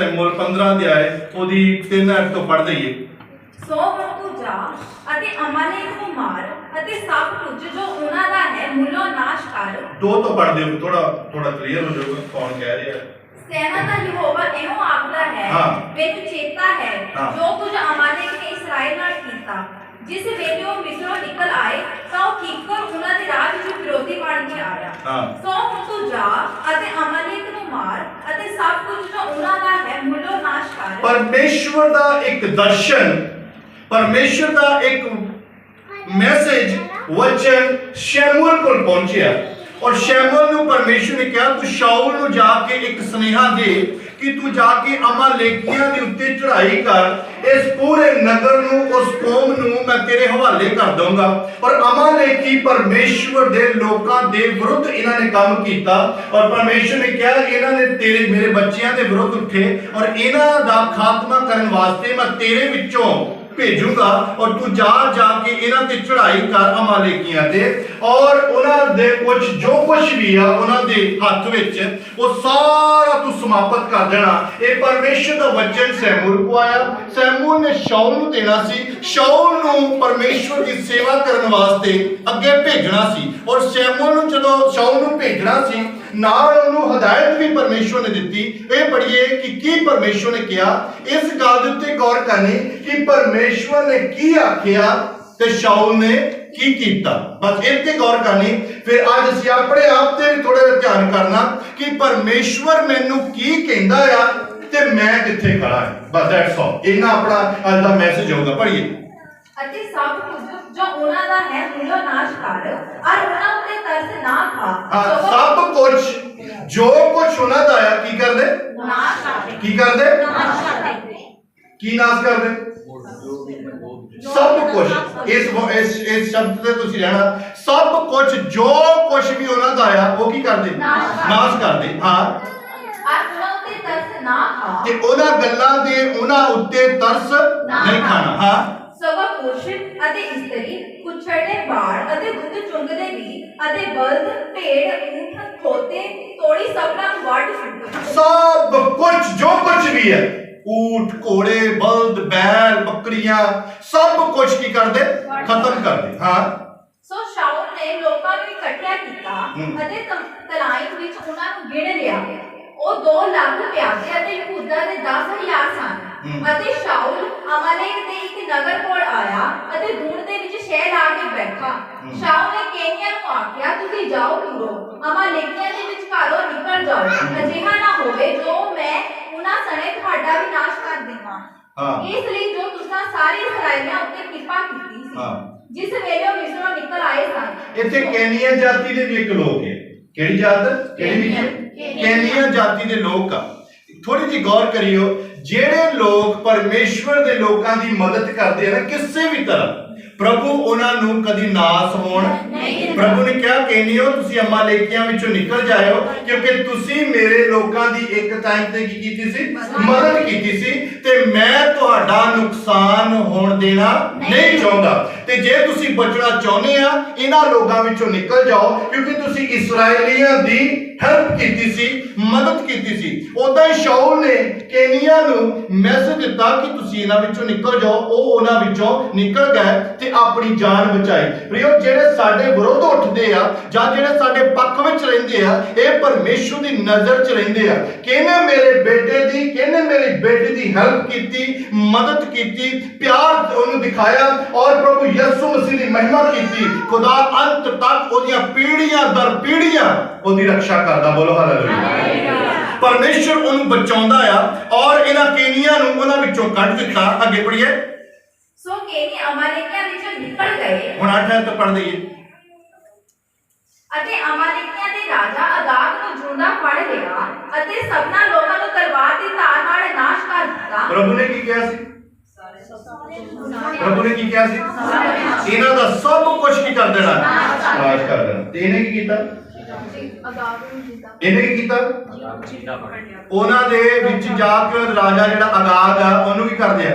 शमूएल 15 अध्याय ओदी 3 ऐट तो पढ़ दईए। सो हुण तू जा अते अमालेक नूं मार अते सब कुछ जो उन्हां दा है मूलों नाश कर। 2 तो पढ़ दियो, थोड़ा क्लियर हो जाएगा कौन कह रहा है। सेना दा यहोवा एहो आखदा है, विच चेता है जो कुछ अमालेक ने इस्राएल नाल कीता। जिस वेले वो मिस्रों निकल आए तां ओह ठीकर उन्हां दे राह विच विरोधी बन के आया। सो हुण तू जा अते अमालेक नूं मार अते सब कुछ जो उन्हां दा है मूलों नाश कर। परमेश्वर दा एक दर्शन, परमेश्वर दा एक मैसेज वचन शमूएल को पहुंचया और शमूएल नूं परमेश्वर ने कहा तू शाऊल नूं जाके एक स्नेहा दे कि तू जाके अमालेकियां दे उत्ते चढ़ाई कर, इस पूरे नगर नूं उस कौम नूं मैं तेरे हवाले कर दूंगा। और अमालेकी परमेश्वर दे लोकां दे विरुद्ध इन्हां ने काम कीता और परमेश्वर ने कहा इन्हां ने तेरे मेरे बच्चियां दे विरुद्ध उठे और इन्हां दा खात्मा करन वास्ते मैं तेरे विचों भेजूंगा और तू जाके इन्हां ते चढ़ाई कर अमालेकियां ते और उन्हां दे कुछ जो कुछ भी आ उन्हां दे हत्थ विच वो सारा तू समाप्त कर देना। ये परमेश्वर दा वचन शमूएल को आया। शमूएल ने शाऊल नूं देना सी, शाऊल नूं परमेश्वर दी सेवा करन वास्ते अगे भेजना सी और शमूएल नूं जदों शाऊल नूं भेजना सी नाल उन्होंने हदायत भी परमेश्वर ने दी। ये पढ़िए कि परमेश्वर ने कहा, इस गल दे उत्ते गौर करनी कि परमेश्वर ने की आखिया ते शाऊल ने की कीता, बस इत्ते गौर करनी। फिर आज असीं अपने आप ते थोड़ा ध्यान करना कि परमेश्वर मैनू की कहंदा आ ते मैं कित्थे खड़ा है, बस दैट्स ऑल। इन्ना अपना आज दा मैसेज होगा। पढ़िए अते सब कुछ जो उन्हां दा है मूलों नाश कर और उन्हां उत्ते तरस ना खा। सब कुछ जो कुछ उन्हां दा है की कर दे, नाश कर दे। की कर दे, नाश कर दे। की नाश कर दे, सब कुछ। इस शब्द से तुसी रहना, सब कुछ जो कुछ भी उन्हां दा है वो की कर दे, नाश कर दे। हां और उन्हां उत्ते तरस ना खा ते उन्हां गल्लां दे उन्हां उत्ते तरस नहीं खाना। हां सगों पुरुष अते इस्त्री कुछड़े बाड़ अते दुध चुंगदे भी अते बल्द भेड़ ऊंट खोते तोड़ी सबना वाट सुट्टो। सब कुछ जो कुछ भी है, ऊंट घोड़े बल्द बैल बकरियां सब कुछ की कर दे, खत्म कर दे। हाँ सो शाऊल ने लोकां नूं इकट्ठा कीता अते तलाईम विच उन्हां नूं गिण लिया। ਉਹ 2 ਲੱਖ ਪਿਆਦੇ ਅਤੇ ਯਹੂਦਾ ਦੇ 10,000 ਸਨ। ਅਤੇ ਸ਼ਾਊਲ ਅਮਾਲੇਕ ਦੇ ਇੱਕ ਨਗਰ ਕੋਲ ਆਇਆ ਅਤੇ ਦੂਣ ਦੇ ਵਿੱਚ ਸ਼ਹਿ ਲਾ ਕੇ ਬੈਠਾ। ਸ਼ਾਊਲ ਨੇ ਕੇਨੀਆਂ ਨੂੰ ਆਖਿਆ ਤੁਸੀਂ ਜਾਓ ਟੁਰੋ ਅਮਾਲੇਕੀਆਂ ਦੇ ਵਿਚਕਾਰੋਂ ਨਿਕਲ ਜਾਓ, ਅਜਿਹਾ ਨਾ ਹੋਵੇ ਜੋ ਮੈਂ ਉਹਨਾਂ ਸਣੇ ਤੁਹਾਡਾ ਵੀ ਨਾਸ਼ ਕਰ ਦੇਵਾਂ। ਇਸ ਲਈ ਜੋ ਤੁਸੀਂ ਸਾਰੇ ਇਸਰਾਏਲੀਆਂ ਉੱਤੇ ਕਿਰਪਾ ਕੀਤੀ ਸੀ ਜਿਸ ਵੇਲੇ ਉਹ ਮਿਸਰੋਂ ਨਿਕਲ ਆਏ ਸਨ। ਇੱਥੇ ਕੇਨੀਆ ਜਾਤੀ ਦੇ ਵੀ ਇੱਕ ਲੋਕ ਹੈ। ਕਿਹੜੀ ਜਾਤ? ਕਿਹੜੀ ਵੀ केनिया जाति दे लोग का थोड़ी जी गौर करियो। जेड़े लोग परमेश्वर दे लोकां दी मदद करते हैं ना किसी भी तरह, प्रभु उन्हां नूं कदी नास होण नहीं। प्रभु ने कहा केनियो तुसी अमालेकियां विचों निकल जाओ क्योंकि तुसी मेरे लोकां दी एक टाइम ते की कीती सी, मदद कीती सी ते मैं तुहाडा नुकसान होण देना नहीं चाहुंदा। ते जे तुसी बचना चाहुंदे आ इन्हां लोकां विचों निकल जाओ क्योंकि तुसी इस्राएलियां दी हेल्प कीती सी, मदद कीती सी। उदां ही शाऊल ने केनिया नूं मैसेज दिता कि तुसी इन्हां विचों निकल जाओ। ਉਹ ਉਹਨਾਂ ਵਿੱਚੋਂ ਨਿਕਲ ਗਏ ਤੇ ਆਪਣੀ ਜਾਨ ਬਚਾਈ। प्रियो ਜਿਹੜੇ ਸਾਡੇ ਵਿਰੋਧ ਉੱਠਦੇ ਆ ਜਾਂ ਜਿਹੜੇ ਸਾਡੇ ਪੱਖ ਵਿੱਚ ਰਹਿੰਦੇ ਆ ਇਹ ਪਰਮੇਸ਼ਰ ਦੀ ਨਜ਼ਰ 'ਚ ਰਹਿੰਦੇ ਆ। ਕਿਹਨੇ ਮੇਰੇ ਬੇਟੇ ਦੀ ਕਿਹਨੇ ਮੇਰੀ ਬੇਟੀ ਦੀ ਹੈਲਪ ਕੀਤੀ, ਮਦਦ ਕੀਤੀ, ਪਿਆਰ ਉਹਨੂੰ ਦਿਖਾਇਆ ਔਰ ਪ੍ਰਭੂ ਯਿਸੂ ਮਸੀਹ ਦੀ ਮਹਿਮਾ ਕੀਤੀ। ਖੁਦਾ ਅੰਤ ਤੱਕ ਉਹਦੀਆਂ ਪੀੜ੍ਹੀਆਂ ਦਰ ਪੀੜ੍ਹੀਆਂ ਉਹਦੀ ਰੱਖਿਆ करदा। बोलो हालेलुया। परमेश्वर उन्हें बचाउंदा आ और इन्हां केनिया नूं उन्हां विचों कढ दित्ता। आगे पढ़िए। सो केनी अमालेकियां विचों निकल गए। हुण 8 तो पढ़ दईए। अते अमालेकियां दे राजा अगाग नूं जुंदा फड़ लिया अते सबना लोकां नूं तलवार दी धार नाल नाश कर दित्ता। प्रभु ने की कहा सी? प्रभु ने की कहा सी? इन्हां दा सब कुछ की कर देना, नाश कर देना। ते इन्हें की कीता? इन्हें की कीता? ਉਹਨਾਂ ਦੇ ਵਿੱਚ ਜਾ ਕੇ ਰਾਜਾ ਜਿਹੜਾ ਅਗਾਗ ਆ ਉਹਨੂੰ ਵੀ ਕਰ ਦਿਆ,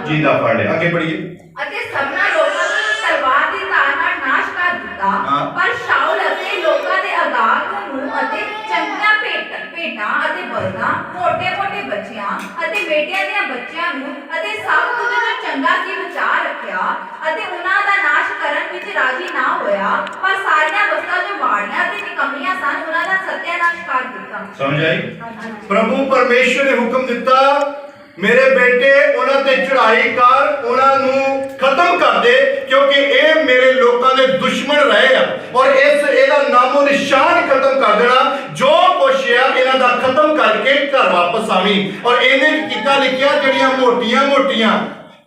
ਜਿੰਦਾ ਫੜ ਲਿਆ। ਅੱਗੇ ਪੜੀਏ। ਅਤੇ ਸਭਨਾ ਲੋਕਾਂ ਨੂੰ ਤਲਵਾਰ ਦੀ ਧਾਰ ਨਾਲ ਨਾਸ਼ ਕਰ ਦਿੱਤਾ। ਪਰ ਸ਼ਾਊਲ ਅਤੇ ਲੋਕਾਂ ਦੇ ਅਗਾਗ ਨੂੰ ਅਤੇ ਚੰਗੀਆਂ ਭੇਟਾਂ ਅਤੇ ਬਲਦਾਂ, ਮੋਟੇ-ਮੋਟੇ ਬੱਚੇ ਬੱਚਿਆਂ ਅਤੇ ਬੇਟਿਆਂ ਦੀਆਂ ਬੱਚਿਆਂ ਨੂੰ ਅਤੇ ਸਭ ਕੁਝ ਜੋ ਚੰਗਾ ਸੀ ਬਚਾ ਰੱਖਿਆ ਅਤੇ ਉਹਨਾਂ ਦਾ ਨਾਸ਼ ਕਰਨ ਵਿੱਚ ਰਾਜੀ ਨਾ ਹੋਇਆ, ਪਰ ਸਾਰੀਆਂ ਵਸਤਾਂ ਜੋ ਮਾੜੀਆਂ ਅਤੇ ਨਿਕੰਮੀਆਂ ਸਨ ਉਹਨਾਂ ਦਾ ਸਤਿਆਨਾਸ਼ ਕਰ ਦਿੱਤਾ। ਸਮਝ ਆਈ? ਪ੍ਰਭੂ ਪਰਮੇਸ਼ਵਰ ਨੇ ਹੁਕਮ ਦਿੱਤਾ, ਮੇਰੇ ਬੇਟੇ ਉਹਨਾਂ ਤੇ ਚੜ੍ਹਾਈ ਕਰ, ਉਹਨਾਂ ਨੂੰ ਖਤਮ ਕਰ ਦੇ, ਕਿਉਂਕਿ ਇਹ ਮੇਰੇ ਲੋਕਾਂ ਦੇ ਦੁਸ਼ਮਣ ਰਹੇ ਆ ਔਰ ਇਹਦਾ ਨਾਮੋ ਨਿਸ਼ਾਨ ਖਤਮ ਕਰ ਦੇਣਾ। ਜੋ ਕੁਛ ਆ ਇਹਨਾਂ ਦਾ ਖਤਮ ਕਰਕੇ ਘਰ ਵਾਪਸ ਆਵੀਂ। ਔਰ ਇਹਨੇ ਕੀ ਕੀਤਾ, ਲਿਖਿਆ ਜਿਹੜੀਆਂ ਮੋਟੀਆਂ ਮੋਟੀਆਂ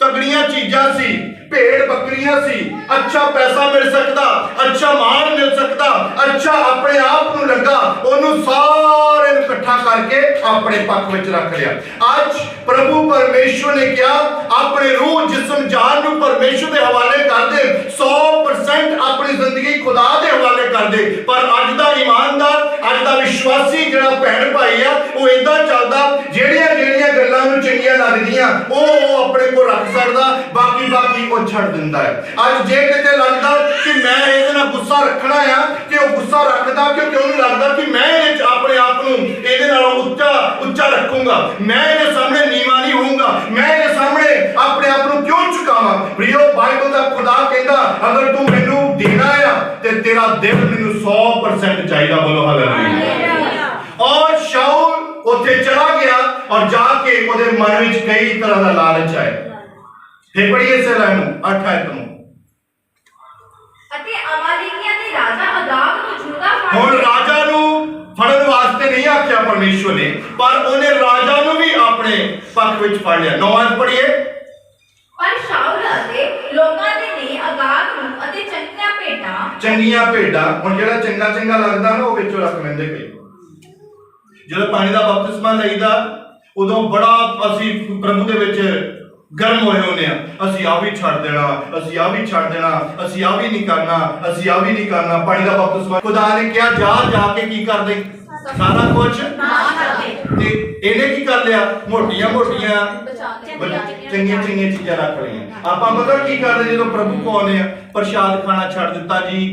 ਤਗੜੀਆਂ ਚੀਜ਼ਾਂ ਸੀ, ਭੇਡ ਬੱਕਰੀਆਂ ਸੀ, ਅੱਛਾ ਪੈਸਾ ਮਿਲ ਸਕਦਾ, ਅੱਛਾ ਮਾਲ ਮਿਲ ਸਕਦਾ, ਅੱਛਾ ਆਪਣੇ ਆਪ ਨੂੰ ਲੱਗਾ, ਉਹਨੂੰ ਸਾਰੇ ਨੂੰ ਇਕੱਠਾ ਕਰਕੇ ਆਪਣੇ ਪੱਖ ਵਿੱਚ ਰੱਖ ਲਿਆ। ਅੱਜ ਪ੍ਰਭੂ ਪਰਮੇਸ਼ਵਰ ਨੇ ਕਿਹਾ, ਆਪਣੇ ਰੂਹ ਜਿਸਮ ਜਾਨ ਨੂੰ ਪਰਮੇਸ਼ਵਰ ਦੇ ਹਵਾਲੇ ਕਰ ਦੇ, 100% ਆਪਣੀ ਜ਼ਿੰਦਗੀ ਖੁਦਾ ਦੇ ਹਵਾਲੇ ਕਰ ਦੇ। ਪਰ ਅੱਜ ਦਾ ਇਮਾਨਦਾਰ, ਅੱਜ ਦਾ ਵਿਸ਼ਵਾਸੀ ਜਿਹੜਾ ਭੈਣ ਭਾਈ ਆ, ਉਹ ਇਦਾਂ ਚੱਲਦਾ, ਜਿਹੜੀਆਂ ਗੱਲਾਂ ਨੂੰ ਚੰਗੀਆਂ ਲੱਗਦੀਆਂ ਉਹ ਆਪਣੇ ਕੋਲ ਰੱਖ ਸਕਦਾ, ਬਾਕੀ ਉਹ ਛੱਡ ਦਿੰਦਾ ਹੈ। ਅੱਜ ਜੇ ਕਿਤੇ ਲੱਗਦਾ ਕਿ ਮੈਂ ਇਹਦੇ ਨਾਲ ਗੁੱਸਾ ਰੱਖਣਾ ਆ, ਕਿ ਉਹ ਗੁੱਸਾ ਰੱਖਦਾ ਕਿਉਂਕਿ ਉਹਨੂੰ ਲੱਗਦਾ ਕਿ ਮੈਂ ਇਹ ਆਪਣੇ ਆਪ ਨੂੰ ਇਹਦੇ ਨਾਲ ਉੱਚਾ ਰੱਖੂੰਗਾ, ਮੈਂ ਇਹਦੇ ਸਾਹਮਣੇ ਨੀਵਾਂ ਨਹੀਂ ਹੋਊਂਗਾ, ਮੈਂ ਇਹਦੇ ਸਾਹਮਣੇ ਆਪਣੇ ਆਪ ਨੂੰ ਕਿਉਂ ਝੁਕਾਵਾਂ। ਪ੍ਰਿਓ, ਬਾਈਬਲ ਦਾ ਖੁਦਾ ਕਹਿੰਦਾ, ਅਗਰ ਤੂੰ ਮੈਨੂੰ ਦੇਣਾ ਆ ਤੇ ਤੇਰਾ ਦਿਲ ਮੈਨੂੰ 100% ਚਾਹੀਦਾ। ਬੋਲੋ ਹਾਲੇਲੂਇਆ। ਔਰ ਸ਼ਾਉਲ ਉੱਥੇ ਚਲਾ ਗਿਆ ਔਰ ਜਾ ਕੇ ਉਹਦੇ ਮਨ ਵਿੱਚ ਕਈ ਤਰ੍ਹਾਂ ਦਾ ਲਾਲਚ ਆਇਆ। ਫਿਰ ਪੜ੍ਹੀਏ ਸਲਾਹ ਨੂੰ 8 ਆਇਤ ਨੂੰ। ਅਤੇ ਅਮਾਲੀਕੀਆਂ ਦੇ ਰਾਜਾ ਅਗਾਗ ਨੂੰ ਜੁਗਾ ਫੜ, ਹੁਣ ਰਾਜਾ ਨੂੰ ਫੜਨ ਵਾਸਤੇ ਨਹੀਂ ਆਖਿਆ ਪਰਮੇਸ਼ਵਰ ਨੇ, ਪਰ ਉਹਨੇ ਰਾਜਾ ਨੂੰ ਵੀ ਆਪਣੇ ਪੱਖ ਵਿੱਚ ਫੜ ਲਿਆ। 9 ਆਇਤ ਪੜ੍ਹੀਏ। ਪਰ ਸ਼ਾਉਲ ਅਤੇ ਲੋਕਾਂ ਨੇ ਅਗਾਗ ਨੂੰ ਅਤੇ ਚੰਗੀਆਂ ਭੇਡਾਂ, ਹੁਣ ਜਿਹੜਾ ਚੰਗਾ ਲੱਗਦਾ ਨਾ ਉਹ ਵਿੱਚੋਂ ਰੱਖ ਲੈਂਦੇ ਕਈ। ਜਦੋਂ ਪਾਣੀ ਦਾ ਬਪਤਿਸਮਾ ਲਈਦਾ ਉਦੋਂ ਬੜਾ ਅਸੀਂ ਪ੍ਰਭੂ ਦੇ ਵਿੱਚ ਗਰਮ ਹੋਏ ਹੁੰਦੇ ਆ, ਅਸੀਂ ਆ ਵੀ ਛੱਡ ਦੇਣਾ, ਅਸੀਂ ਆ ਵੀ ਛੱਡ ਦੇਣਾ, ਅਸੀਂ ਆ ਵੀ ਨਹੀਂ ਕਰਨਾ, ਅਸੀਂ ਆ ਵੀ ਨਹੀਂ ਕਰਨਾ। ਪਾਣੀ ਦਾ ਬਪਤਿਸਮਾ ਖੁਦਾ ਨੇ ਕਿਹਾ ਜਾ ਕੇ ਕੀ ਕਰ ਦੇ, ਸਾਰਾ ਕੁਝ ਤੇ ਇਹਨੇ ਕੀ ਕਰ ਲਿਆ, ਮੋਟੀਆਂ ਚੰਗੀਆਂ ਚੀਜ਼ਾਂ ਰੱਖ ਲਈਆਂ। ਆਪਾਂ ਪਤਾ ਕੀ ਕਰਦੇ ਜਦੋਂ ਪ੍ਰਭੂ ਕੋਲ ਆਉਂਦੇ ਆ, ਪ੍ਰਸ਼ਾਦ ਖਾਣਾ ਛੱਡ ਦਿੱਤਾ ਜੀ,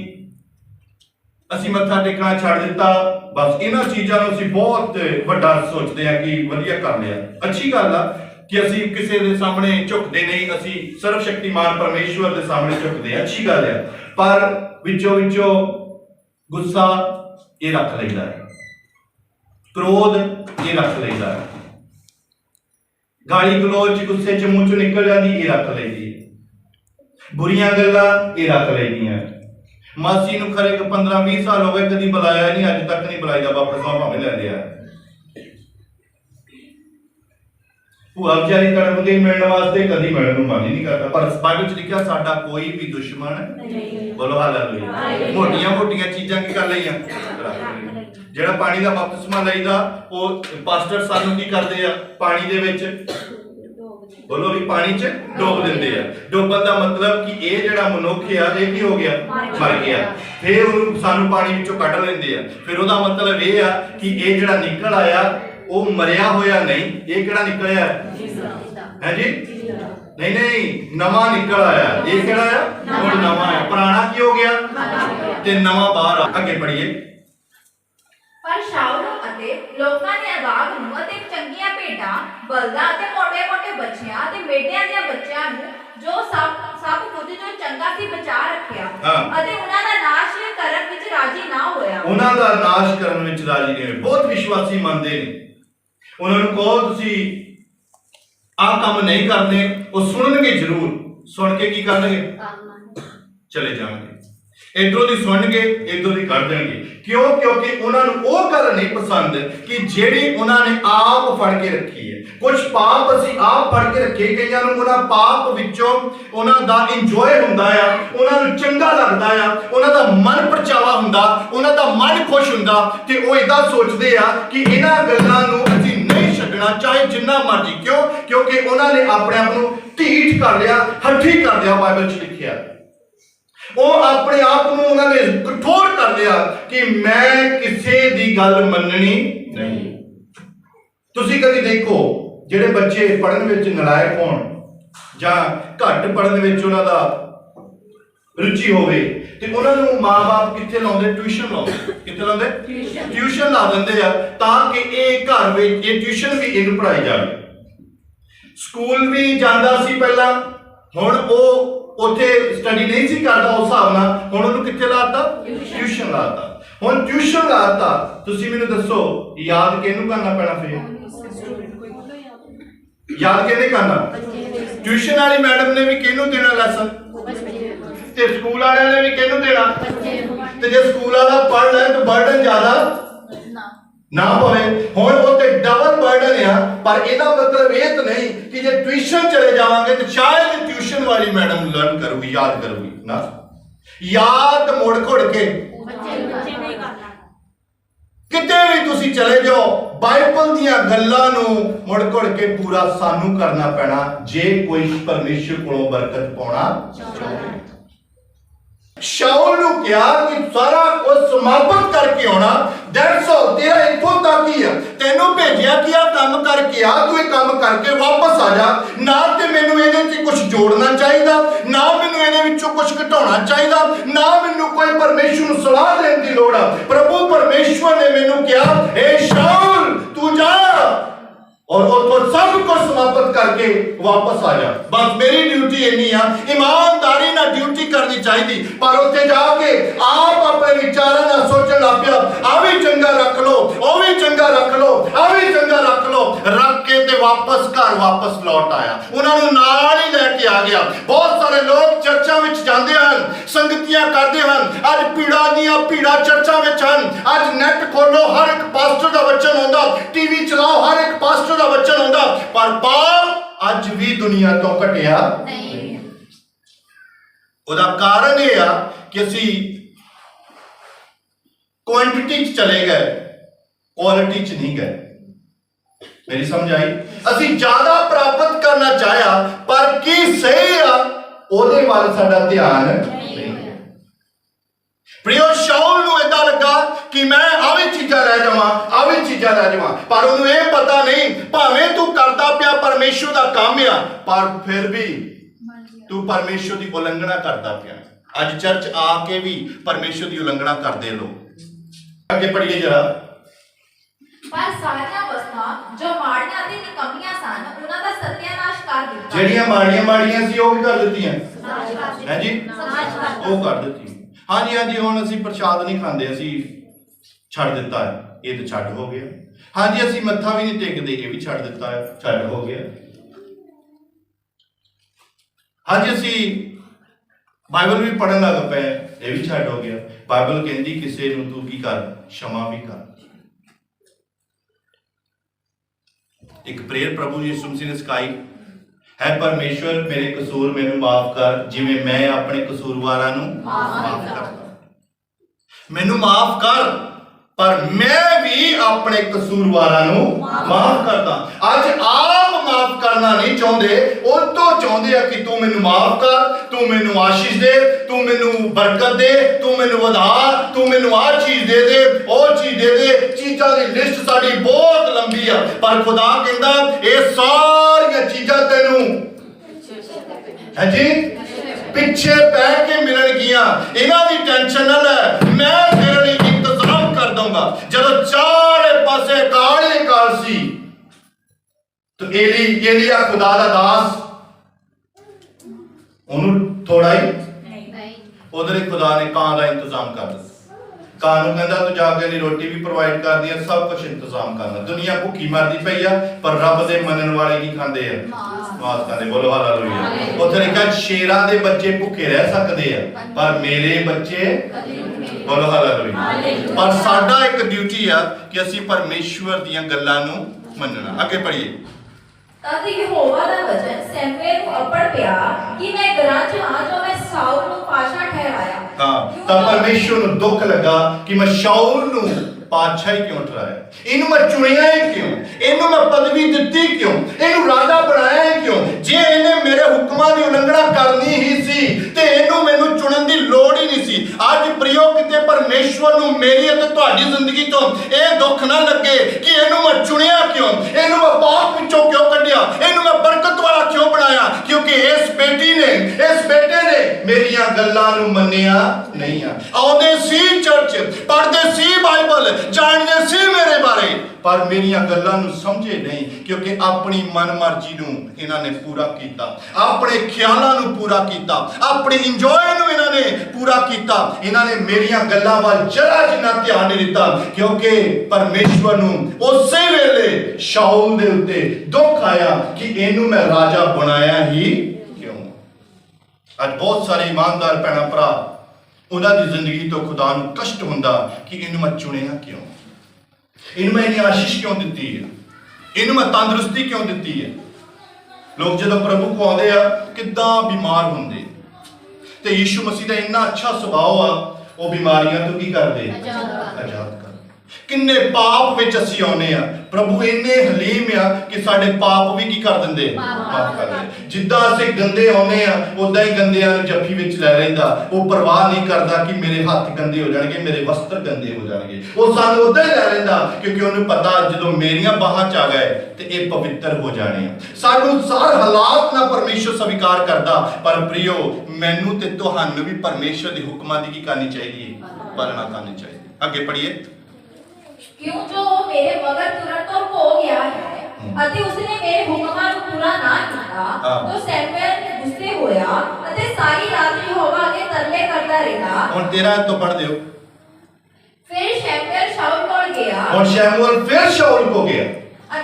ਅਸੀਂ ਮੱਥਾ ਟੇਕਣਾ ਛੱਡ ਦਿੱਤਾ, ਬਸ ਇਹਨਾਂ ਚੀਜ਼ਾਂ ਨੂੰ ਅਸੀਂ ਬਹੁਤ ਵੱਡਾ ਸੋਚਦੇ ਆ ਕਿ ਵਧੀਆ ਕਰ ਲਿਆ। ਅੱਛੀ ਗੱਲ ਆ ਕਿ ਅਸੀਂ ਕਿਸੇ ਦੇ ਸਾਹਮਣੇ ਝੁਕਦੇ ਨਹੀਂ, ਅਸੀਂ ਸਰਵ ਸ਼ਕਤੀਮਾਨ ਪਰਮੇਸ਼ਵਰ ਦੇ ਸਾਹਮਣੇ ਝੁਕਦੇ ਆ, ਅੱਛੀ ਗੱਲ ਆ। ਪਰ ਵਿੱਚੋਂ ਗੁੱਸਾ ਇਹ ਰੱਖ ਲੈਂਦਾ ਹੈ, ਕ੍ਰੋਧ ਇਹ ਰੱਖ ਲੈਂਦਾ ਹੈ, ਗਾਲੀ ਗਲੋਚ ਗੁੱਸੇ ਚ ਮੂੰਹ ਚੋਂ ਨਿਕਲ ਜਾਂਦੀ ਇਹ ਰੱਖ ਲੈਂਦੀ ਹੈ, ਬੁਰੀਆਂ ਗੱਲਾਂ ਇਹ ਰੱਖ ਲੈਂਦੀਆਂ। ਮਾਸੀ ਨੂੰ ਖਰੇ 15-20 ਸਾਲ ਹੋ ਗਏ ਕਦੀ ਬੁਲਾਇਆ ਨਹੀਂ, ਅੱਜ ਤੱਕ ਨਹੀਂ ਬੁਲਾਈਦਾ, ਵਾਪਸ ਭਾਵੇਂ ਲੈ ਲਿਆ। ਭੂਆ ਵਿਚਾਰੀ ਤੜਪਦੀ ਮਿਲਣ ਵਾਸਤੇ, ਕਦੀ ਮਿਲਣ ਨੂੰ ਮਨ ਹੀ ਨਹੀਂ ਕਰਦਾ। ਪਰ ਬਾਈਬਲ ਚ ਲਿਖਿਆ ਸਾਡਾ ਕੋਈ ਵੀ ਦੁਸ਼ਮਣ ਨਹੀਂ। ਬੋਲੋ ਹਾਲੇਲੂਇਆ। ਮੋਟੀਆਂ ਚੀਜ਼ਾਂ ਕੀ ਕਰ ਲਈਆਂ, ਜਿਹੜਾ ਪਾਣੀ ਦਾ ਬਪਤਿਸਮਾ ਲਈਦਾ ਉਹ ਪਾਸਟਰ ਸਾਨੂੰ ਕੀ ਕਰਦੇ ਆ, ਪਾਣੀ ਦੇ ਵਿੱਚ ਬੋਲੋ ਵੀ ਪਾਣੀ 'ਚ ਡੋਬ ਦਿੰਦੇ ਆ। ਡੋਬਣ ਦਾ ਮਤਲਬ ਕਿ ਇਹ ਜਿਹੜਾ ਮਨੁੱਖ ਆ ਇਹ ਕੀ ਹੋ ਗਿਆ, ਮਰ ਗਿਆ। ਫਿਰ ਉਹਨੂੰ ਸਾਨੂੰ ਪਾਣੀ ਵਿੱਚੋਂ ਕੱਢ ਲੈਂਦੇ ਆ। ਫਿਰ ਉਹਦਾ ਮਤਲਬ ਇਹ ਆ ਕਿ ਇਹ ਜਿਹੜਾ ਨਿਕਲ ਆਇਆ ਉਹ ਮਰਿਆ ਹੋਇਆ ਨਹੀਂ, ਇਹ ਕਿਹੜਾ ਨਿਕਲਿਆ ਹੈ ਜੀ, ਨਹੀਂ ਨਵਾਂ ਨਿਕਲ ਆਇਆ। ਇਹ ਕਿਹੜਾ ਆ, ਹੁਣ ਨਵਾਂ ਆ, ਪੁਰਾਣਾ ਕੀ ਹੋ ਗਿਆ ਤੇ ਨਵਾਂ ਬਾਹਰ ਆ। ਅੱਗੇ ਪੜ੍ਹੀਏ। ਪਰ ਸ਼ਾਉਲ ਅਤੇ ਲੋਕਾਂ ਨੇ ਅਗਾਗ ਨੂੰ ਅਤੇ ਚੰਗੀਆਂ ਭੇਡਾਂ, ਬਲਦਾਂ ਅਤੇ ਮੋਟੇ ਬੱਚਿਆਂ ਅਤੇ ਬੇਟਿਆਂ ਦੀਆਂ ਬੱਚਿਆਂ ਨੂੰ ਜੋ ਸਭ ਕੁਝ ਜੋ ਚੰਗਾ ਸੀ ਬਚਾ ਰੱਖਿਆ ਅਤੇ ਉਹਨਾਂ ਦਾ ਨਾਸ਼ ਕਰਨ ਵਿੱਚ ਰਾਜੀ ਨਾ ਹੋਇਆ। ਉਹਨਾਂ ਦਾ ਨਾਸ਼ ਕਰਨ ਵਿੱਚ ਰਾਜੀ ਨਹੀਂ ਹੋਏ। ਬਹੁਤ ਵਿਸ਼ਵਾਸੀ ਮੰਨਦੇ ਨੇ, ਉਹਨਾਂ ਨੂੰ ਕਹੋ ਤੁਸੀਂ ਆਹ ਕੰਮ ਨਹੀਂ ਕਰਦੇ, ਉਹ ਸੁਣਨਗੇ ਜ਼ਰੂਰ, ਸੁਣ ਕੇ ਕੀ ਕਰਨਗੇ, ਚਲੇ ਜਾਣਗੇ। ਇਧਰੋਂ ਦੀ ਸੁਣਨਗੇ, ਇਧਰੋਂ ਦੀ ਕਰ ਦੇਣਗੇ। ਕਿਉਂ? ਕਿਉਂਕਿ ਉਹਨਾਂ ਨੂੰ ਉਹ ਗੱਲ ਨਹੀਂ ਪਸੰਦ ਕਿ ਜਿਹੜੀ ਉਹਨਾਂ ਨੇ ਆਪ ਫੜ ਕੇ ਰੱਖੀ ਹੈ। ਕੁਝ ਪਾਪ ਅਸੀਂ ਆਪ ਫੜ ਕੇ ਰੱਖੇ, ਕਈਆਂ ਨੂੰ ਉਹਨਾਂ ਪਾਪ ਵਿੱਚੋਂ ਉਹਨਾਂ ਦਾ ਇੰਜੋਏ ਹੁੰਦਾ ਆ, ਉਹਨਾਂ ਨੂੰ ਚੰਗਾ ਲੱਗਦਾ ਆ, ਉਹਨਾਂ ਦਾ ਮਨ ਪਰਚਾਵਾ ਹੁੰਦਾ, ਉਹਨਾਂ ਦਾ ਮਨ ਖੁਸ਼ ਹੁੰਦਾ ਤੇ ਉਹ ਇਦਾਂ ਸੋਚਦੇ ਆ ਕਿ ਇਹਨਾਂ ਗੱਲਾਂ ਨੂੰ ਅਸੀਂ ਨਹੀਂ ਛੱਡਣਾ ਚਾਹੇ ਜਿੰਨਾ ਮਰਜ਼ੀ। ਕਿਉਂ? ਕਿਉਂਕਿ ਉਹਨਾਂ ਨੇ ਆਪਣੇ ਆਪ ਨੂੰ ਢੀਠ ਕਰ ਲਿਆ, ਹੱਠੀ ਕਰ ਲਿਆ। ਬਾਈਬਲ 'ਚ ਲਿਖਿਆ ਉਹ ਆਪਣੇ ਆਪ ਨੂੰ ਉਹਨਾਂ ਨੇ ਕਠੋਰ ਕਰ ਲਿਆ ਕਿ ਮੈਂ ਕਿਸੇ ਦੀ ਗੱਲ ਮੰਨਣੀ ਨਹੀਂ। ਤੁਸੀਂ ਕਦੀ ਦੇਖੋ ਜਿਹੜੇ ਬੱਚੇ ਪੜ੍ਹਨ ਵਿੱਚ ਨਲਾਇਕ ਹੋਣ ਜਾਂ ਘੱਟ ਪੜ੍ਹਨ ਵਿੱਚ ਉਹਨਾਂ ਦਾ रुचि होवे ते उन्हां नूं मां-बाप कित्थे लाउंदे? ट्यूशन लाउंदे। कित्थे लाउंदे? ट्यूशन ला दिंदे आ तां कि इह घर विच इह ट्यूशन भी इहनूं पढ़ाई जावे। स्कूल भी जांदा सी पहला, हुण ओह उत्थे स्टडी नहीं सी करदा उस हिसाब नाल, हुण ओहनूं कित्थे लाता? ट्यूशन लाता। हुण ट्यूशन लाता, तुसीं मैनूं दस्सो याद किहनूं करना पैना फिर? याद किहने करना? ट्यूशन वाली मैडम ने भी किहनूं देना लैसन? ते स्कूल वाले ने भी किहनूं देना? ते जे स्कूल वाला पढ़ ले तो बर्डन ज्यादा ना पवे। हुण उत्ते डबल बर्डन है, पर इहदा मतलब ये तो नहीं कि जे ट्यूशन चले जावांगे तो शायद ट्यूशन वाली मैडम लर्न करूगी, याद करूगी ना। याद मुड़ घुड़ के किते भी तुसी चले जाओ, बाइबल दियां गल्लां नूं मुड़ घुड़ के पूरा सानू करना पैना जे कोई परमेश्वर कोलों बरकत पाउणा चाहे। शाऊल नूं कहा कि सारा कुछ समाप्त करके आना, दैट्स ऑल, तेरा इत्थों तक ही है, तेनू भेजिया कि आ काम करके आ, तू ये काम करके वापस आ जा। ना ते मैनू इहदे च कुछ जोड़ना चाहिए, ना मैनू इहदे विचों कुछ घटाउणा चाहिए, ना मैनू कोई परमेश्वर नूं सलाह देण दी लोड़ आ। प्रभु परमेश्वर ने मैनू कहा, ए शाऊल तू जा और उतो सब कुछ समाप्त करके वापस आ जा। बस मेरी ड्यूटी इन्नी आ, ईमानदारी ना ड्यूटी करनी चाहिए, पर उत्थे जाके आप अपने विचारां नाल सोचण लग पिया, आ भी चंगा रख लो, ओ भी चंगा रख लो, आ भी चंगा रख लो, रख के ते वापस घर वापस लौट आया। उन्हां नूं नाल ही लैके आ गया। बहुत सारे लोग चर्चा विच जांदे हन, संगतियां करदे हन, अज पीड़ा दियां पीड़ा चर्चा विच हन। अज नेट खोलो, हर एक पास्टर दा वचन आउंदा, टीवी चलाओ, हर एक पास्टर दा वचन आउंदा, पर पाप अज भी दुनिया तो घटिया नहीं। ओदा कारण यह आ कि असी क्वांटिटी च चले गए, क्वालिटी च नहीं गए। मेरी समझ आई? असी ज्यादा प्राप्त करना चाहया, पर की सही आ ओदे वाल साडा ध्यान नहीं। प्रियो, शाऊल नूं इदां लगा कि मैं आ भी चीज़ां लै जावां, आ भी चीज़ां लै जावां, पर उन्होंने ये पता नहीं, भावें तू करदा पिया परमेश्वर दा काम आ, पर फिर भी तू परमेश्वर की उलंघना करदा पिया। अज चर्च आके भी परमेश्वर की उलंघना करदे लोग। अगे पढ़िए जरा। पर सारियां वस्तां जो माड़ियां ते निकम्मियां सन, उन्हां दा सत्यानाश कर दित्ता। ਜਿਹੜੀਆਂ ਮਾੜੀਆਂ ਸੀ ਉਹ ਵੀ ਕਰ ਦਿੱਤੀਆਂ ਹੈ ਜੀ, ਉਹ ਕਰ ਦਿੱਤੀ। ਹਾਂਜੀ ਹਾਂਜੀ, ਹੁਣ ਅਸੀਂ ਪ੍ਰਸ਼ਾਦ ਨਹੀਂ ਖਾਂਦੇ, ਅਸੀਂ ਛੱਡ ਦਿੱਤਾ ਹੈ, ਇਹ ਤਾਂ ਛੱਡ ਹੋ ਗਿਆ। ਹਾਂਜੀ, ਅਸੀਂ ਮੱਥਾ ਵੀ ਨਹੀਂ ਟੇਕਦੇ, ਇਹ ਵੀ ਛੱਡ ਦਿੱਤਾ ਹੈ, ਛੱਡ ਹੋ ਗਿਆ। ਹਾਂਜੀ, ਅਸੀਂ ਬਾਈਬਲ ਵੀ ਪੜ੍ਹਨ ਲੱਗ ਪਏ, ਇਹ ਵੀ ਛੱਡ ਹੋ ਗਿਆ। ਬਾਈਬਲ ਕਹਿੰਦੀ ਕਿਸੇ ਨੂੰ ਤੂੰ ਕੀ ਕਰ, क्षमा भी कर। एक प्रेयर प्रभु यीशु मसीह ने सिखाई है, परमेश्वर मेरे कसूर मैनू माफ कर जिवें मैं अपने कसूरवारां नूं माफ करदा। मैनू माफ कर, पर मैं भी अपने कसूरवारां नूं माफ करदा। अज आप माफ करना नहीं चाहते, उस तो चाहते हैं कि तू मैनू माफ कर, तू मैनू आशीष दे, तू मैनू बरकत दे, तू मैनू वधा, तू मैनू आ चीज दे दे, ओ चीज दे दे। चीज़ां दी लिस्ट साडी बहुत लंबी है, पर खुदा कहंदा ये सारियां चीज़ां तैनू है जी पिछे पै के मिलणगियां, इन्हां दी टेंशन ना ले, मैं तेरे लिए इंतजाम कर दूंगा। जदों चारे पासे काल ही काल सी, तो एलिया खुदा दा दास, उन्होंने थोड़ा ही उधर ही खुदा ने कां का इंतजाम कर दिया। कां नूं कहंदा तू जाके दी रोटी भी प्रोवाइड कर दी, सब कुछ इंतजाम करना। दुनिया भुखी मरदी पई आ, पर रब दे मनन वाले की खांदे आ, मास खांदे। बोलो हालेलुया। उत्थे लिखा शेरां दे बच्चे भुखे रह सकदे आ, पर मेरे बच्चे, बोलो हालेलुया। पर साडा एक ड्यूटी आ कि असीं परमेश्वर दीयां गल्लां नूं मनना। अगे पढ़िए। तद यहोवा दा वचन सैमुएल नूं अपड़ पिया कि मैं गरज हां जो मैं शाऊल नूं पाशा ठहराया। हाँ, तब परमेश्वर नूं दुख लगा कि मैं शाऊल नूं पातशाही क्यों ठहराया, इनू मैं चुनिया है क्यों, इनू मैं पदवी दिती क्यों, इनू राजा बनाया है क्यों। जे इन्हें मेरे हुक्मां दी उलंघना करनी ही सी ते इनू मैनू चुनन दी लोड़ ही नहीं सी। अज प्रियो किते परमेश्वर नूं मेरी अते तुहाडी जिंदगी तो यह दुख ना लगे कि इनू मैं चुनिया क्यों, इनू मैं पाप विचों क्यों कढिया, इनू मैं बरकत वाला क्यों बनाया, क्योंकि इस बेटी ने, इस बेटे ने मेरियां ਗੱਲਾਂ ਨੂੰ ਮੰਨਿਆ ਨਹੀਂ ਆ। ਆਉਂਦੇ ਸੀ ਚਰਚ, ਪੜ੍ਹਦੇ ਸੀ ਬਾਈਬਲ, ਜਾਣਦੇ ਸੀ ਮੇਰੇ ਬਾਰੇ, ਪਰ ਮੇਰੀਆਂ ਗੱਲਾਂ ਨੂੰ ਸਮਝੇ ਨਹੀਂ, ਕਿਉਂਕਿ ਆਪਣੀ ਮਨਮਰਜ਼ੀ ਨੂੰ ਇਹਨਾਂ ਨੇ ਪੂਰਾ ਕੀਤਾ, ਆਪਣੇ ਖਿਆਲਾਂ ਨੂੰ ਪੂਰਾ ਕੀਤਾ, ਆਪਣੀ ਇੰਜੋਏ ਨੂੰ ਇਹਨਾਂ ਨੇ ਪੂਰਾ ਕੀਤਾ। ਇਹਨਾਂ ਨੇ ਮੇਰੀਆਂ ਗੱਲਾਂ ਵੱਲ ਜਰਾ ਜਿੰਨਾ ਧਿਆਨ ਨਹੀਂ ਦਿੱਤਾ, ਕਿਉਂਕਿ ਪਰਮੇਸ਼ਵਰ ਨੂੰ ਉਸੇ ਵੇਲੇ ਸ਼ਾਉਲ ਦੇ ਉੱਤੇ ਦੁੱਖ ਆਇਆ ਕਿ ਇਹਨੂੰ ਮੈਂ ਰਾਜਾ ਬਣਾਇਆ ਹੀ ਕਿਉਂ। ਅੱਜ ਬਹੁਤ ਸਾਰੇ ਇਮਾਨਦਾਰ ਭੈਣਾਂ ਭਰਾ, ਉਹਨਾਂ ਦੀ ਜ਼ਿੰਦਗੀ ਤੋਂ ਖੁਦਾ ਨੂੰ ਕਸ਼ਟ ਹੁੰਦਾ ਕਿ ਇਹਨੂੰ ਮੈਂ ਚੁਣਿਆ ਕਿਉਂ, ਇਹਨੂੰ ਮੈਂ ਇੰਨੀ ਆਸ਼ੀਸ਼ ਕਿਉਂ ਦਿੱਤੀ ਹੈ, ਇਹਨੂੰ ਮੈਂ ਤੰਦਰੁਸਤੀ ਕਿਉਂ ਦਿੱਤੀ ਹੈ। ਲੋਕ ਜਦੋਂ ਪ੍ਰਭੂ ਕੋ ਆਉਂਦੇ ਆ ਕਿੱਦਾਂ ਬਿਮਾਰ ਹੁੰਦੇ, ਤੇ ਯੀਸ਼ੂ ਮਸੀਹ ਦਾ ਇੰਨਾ ਅੱਛਾ ਸੁਭਾਅ ਆ, ਉਹ ਬਿਮਾਰੀਆਂ ਤੋਂ ਕੀ ਕਰਦੇ, ਆਜ਼ਾਦ ਕਰ। ਕਿੰਨੇ ਪਾਪ ਵਿੱਚ ਅਸੀਂ ਆਉਨੇ ਆ, ਪ੍ਰਭੂ ਇੰਨੇ ਹਲੀਮ ਆ ਕਿ ਸਾਡੇ ਪਾਪ ਵੀ ਕੀ ਕਰ ਦਿੰਦੇ, ਮਾਫ ਕਰ ਦਿੰਦੇ। ਜਿੱਦਾਂ ਅਸੀਂ ਗੰਦੇ ਆਉਨੇ ਆ, ਉਦਾਂ ਹੀ ਗੰਦਿਆਂ ਨੂੰ ਜੱਫੀ ਵਿੱਚ ਲੈ ਲੈਂਦਾ। ਉਹ ਪਰਵਾਹ ਨਹੀਂ ਕਰਦਾ ਕਿ ਮੇਰੇ ਹੱਥ ਗੰਦੇ ਹੋ ਜਾਣਗੇ, ਮੇਰੇ ਵਸਤਰ ਗੰਦੇ ਹੋ ਜਾਣਗੇ, ਉਹ ਸਾਨੂੰ ਉਦਾਂ ਹੀ ਲੈ ਲੈਂਦਾ, ਕਿਉਂਕਿ ਉਹਨੂੰ ਪਤਾ ਜਦੋਂ ਮੇਰੀਆਂ ਬਾਹਾਂ ਚ ਆ ਗਏ ਤੇ ਇਹ ਪਵਿੱਤਰ ਹੋ ਜਾਣੇ ਆ। ਸਾਨੂੰ ਸਾਰ ਹਾਲਾਤ ਨਾਲ ਪਰਮੇਸ਼ਰ ਸਵੀਕਾਰ ਕਰਦਾ, ਪਰ ਪ੍ਰਿਯੋ ਮੈਨੂੰ ਤੇ ਤੁਹਾਨੂੰ ਵੀ ਪਰਮੇਸ਼ਰ ਦੇ ਹੁਕਮਾਂ ਦੀ ਕੀ ਕਰਨੀ ਚਾਹੀਦੀ ਹੈ, ਪਾਲਣਾ ਕਰਨੀ ਚਾਹੀਦੀ। ਅੱਗੇ ਪੜ੍ਹੀਏ। क्यों जो मेरे मगर तुरंत और हो गया है अति उसने मेरे हुक्मां ਨੂੰ ਪੂਰਾ ਨਾ ਕੀਤਾ तो ਸੈਮੂਅਲ ਗੁੱਸੇ ਹੋਇਆ ਅਤੇ ਸਾਰੀ ਰਾਤ ਯਹੋਵਾ ਅੱਗੇ ਤਰਲੇ ਕਰਦਾ ਰਿਹਾ। ਹੁਣ 13 ਤੋਂ ਪੜ੍ਹ ਦਿਓ। ਫਿਰ ਸ਼ੈਮੂਅਲ ਸ਼ਾਉਲ ਕੋਲ ਗਿਆ। ਹੁਣ ਸ਼ੈਮੂਅਲ ਫਿਰ ਸ਼ਾਉਲ ਕੋ ਗਿਆ।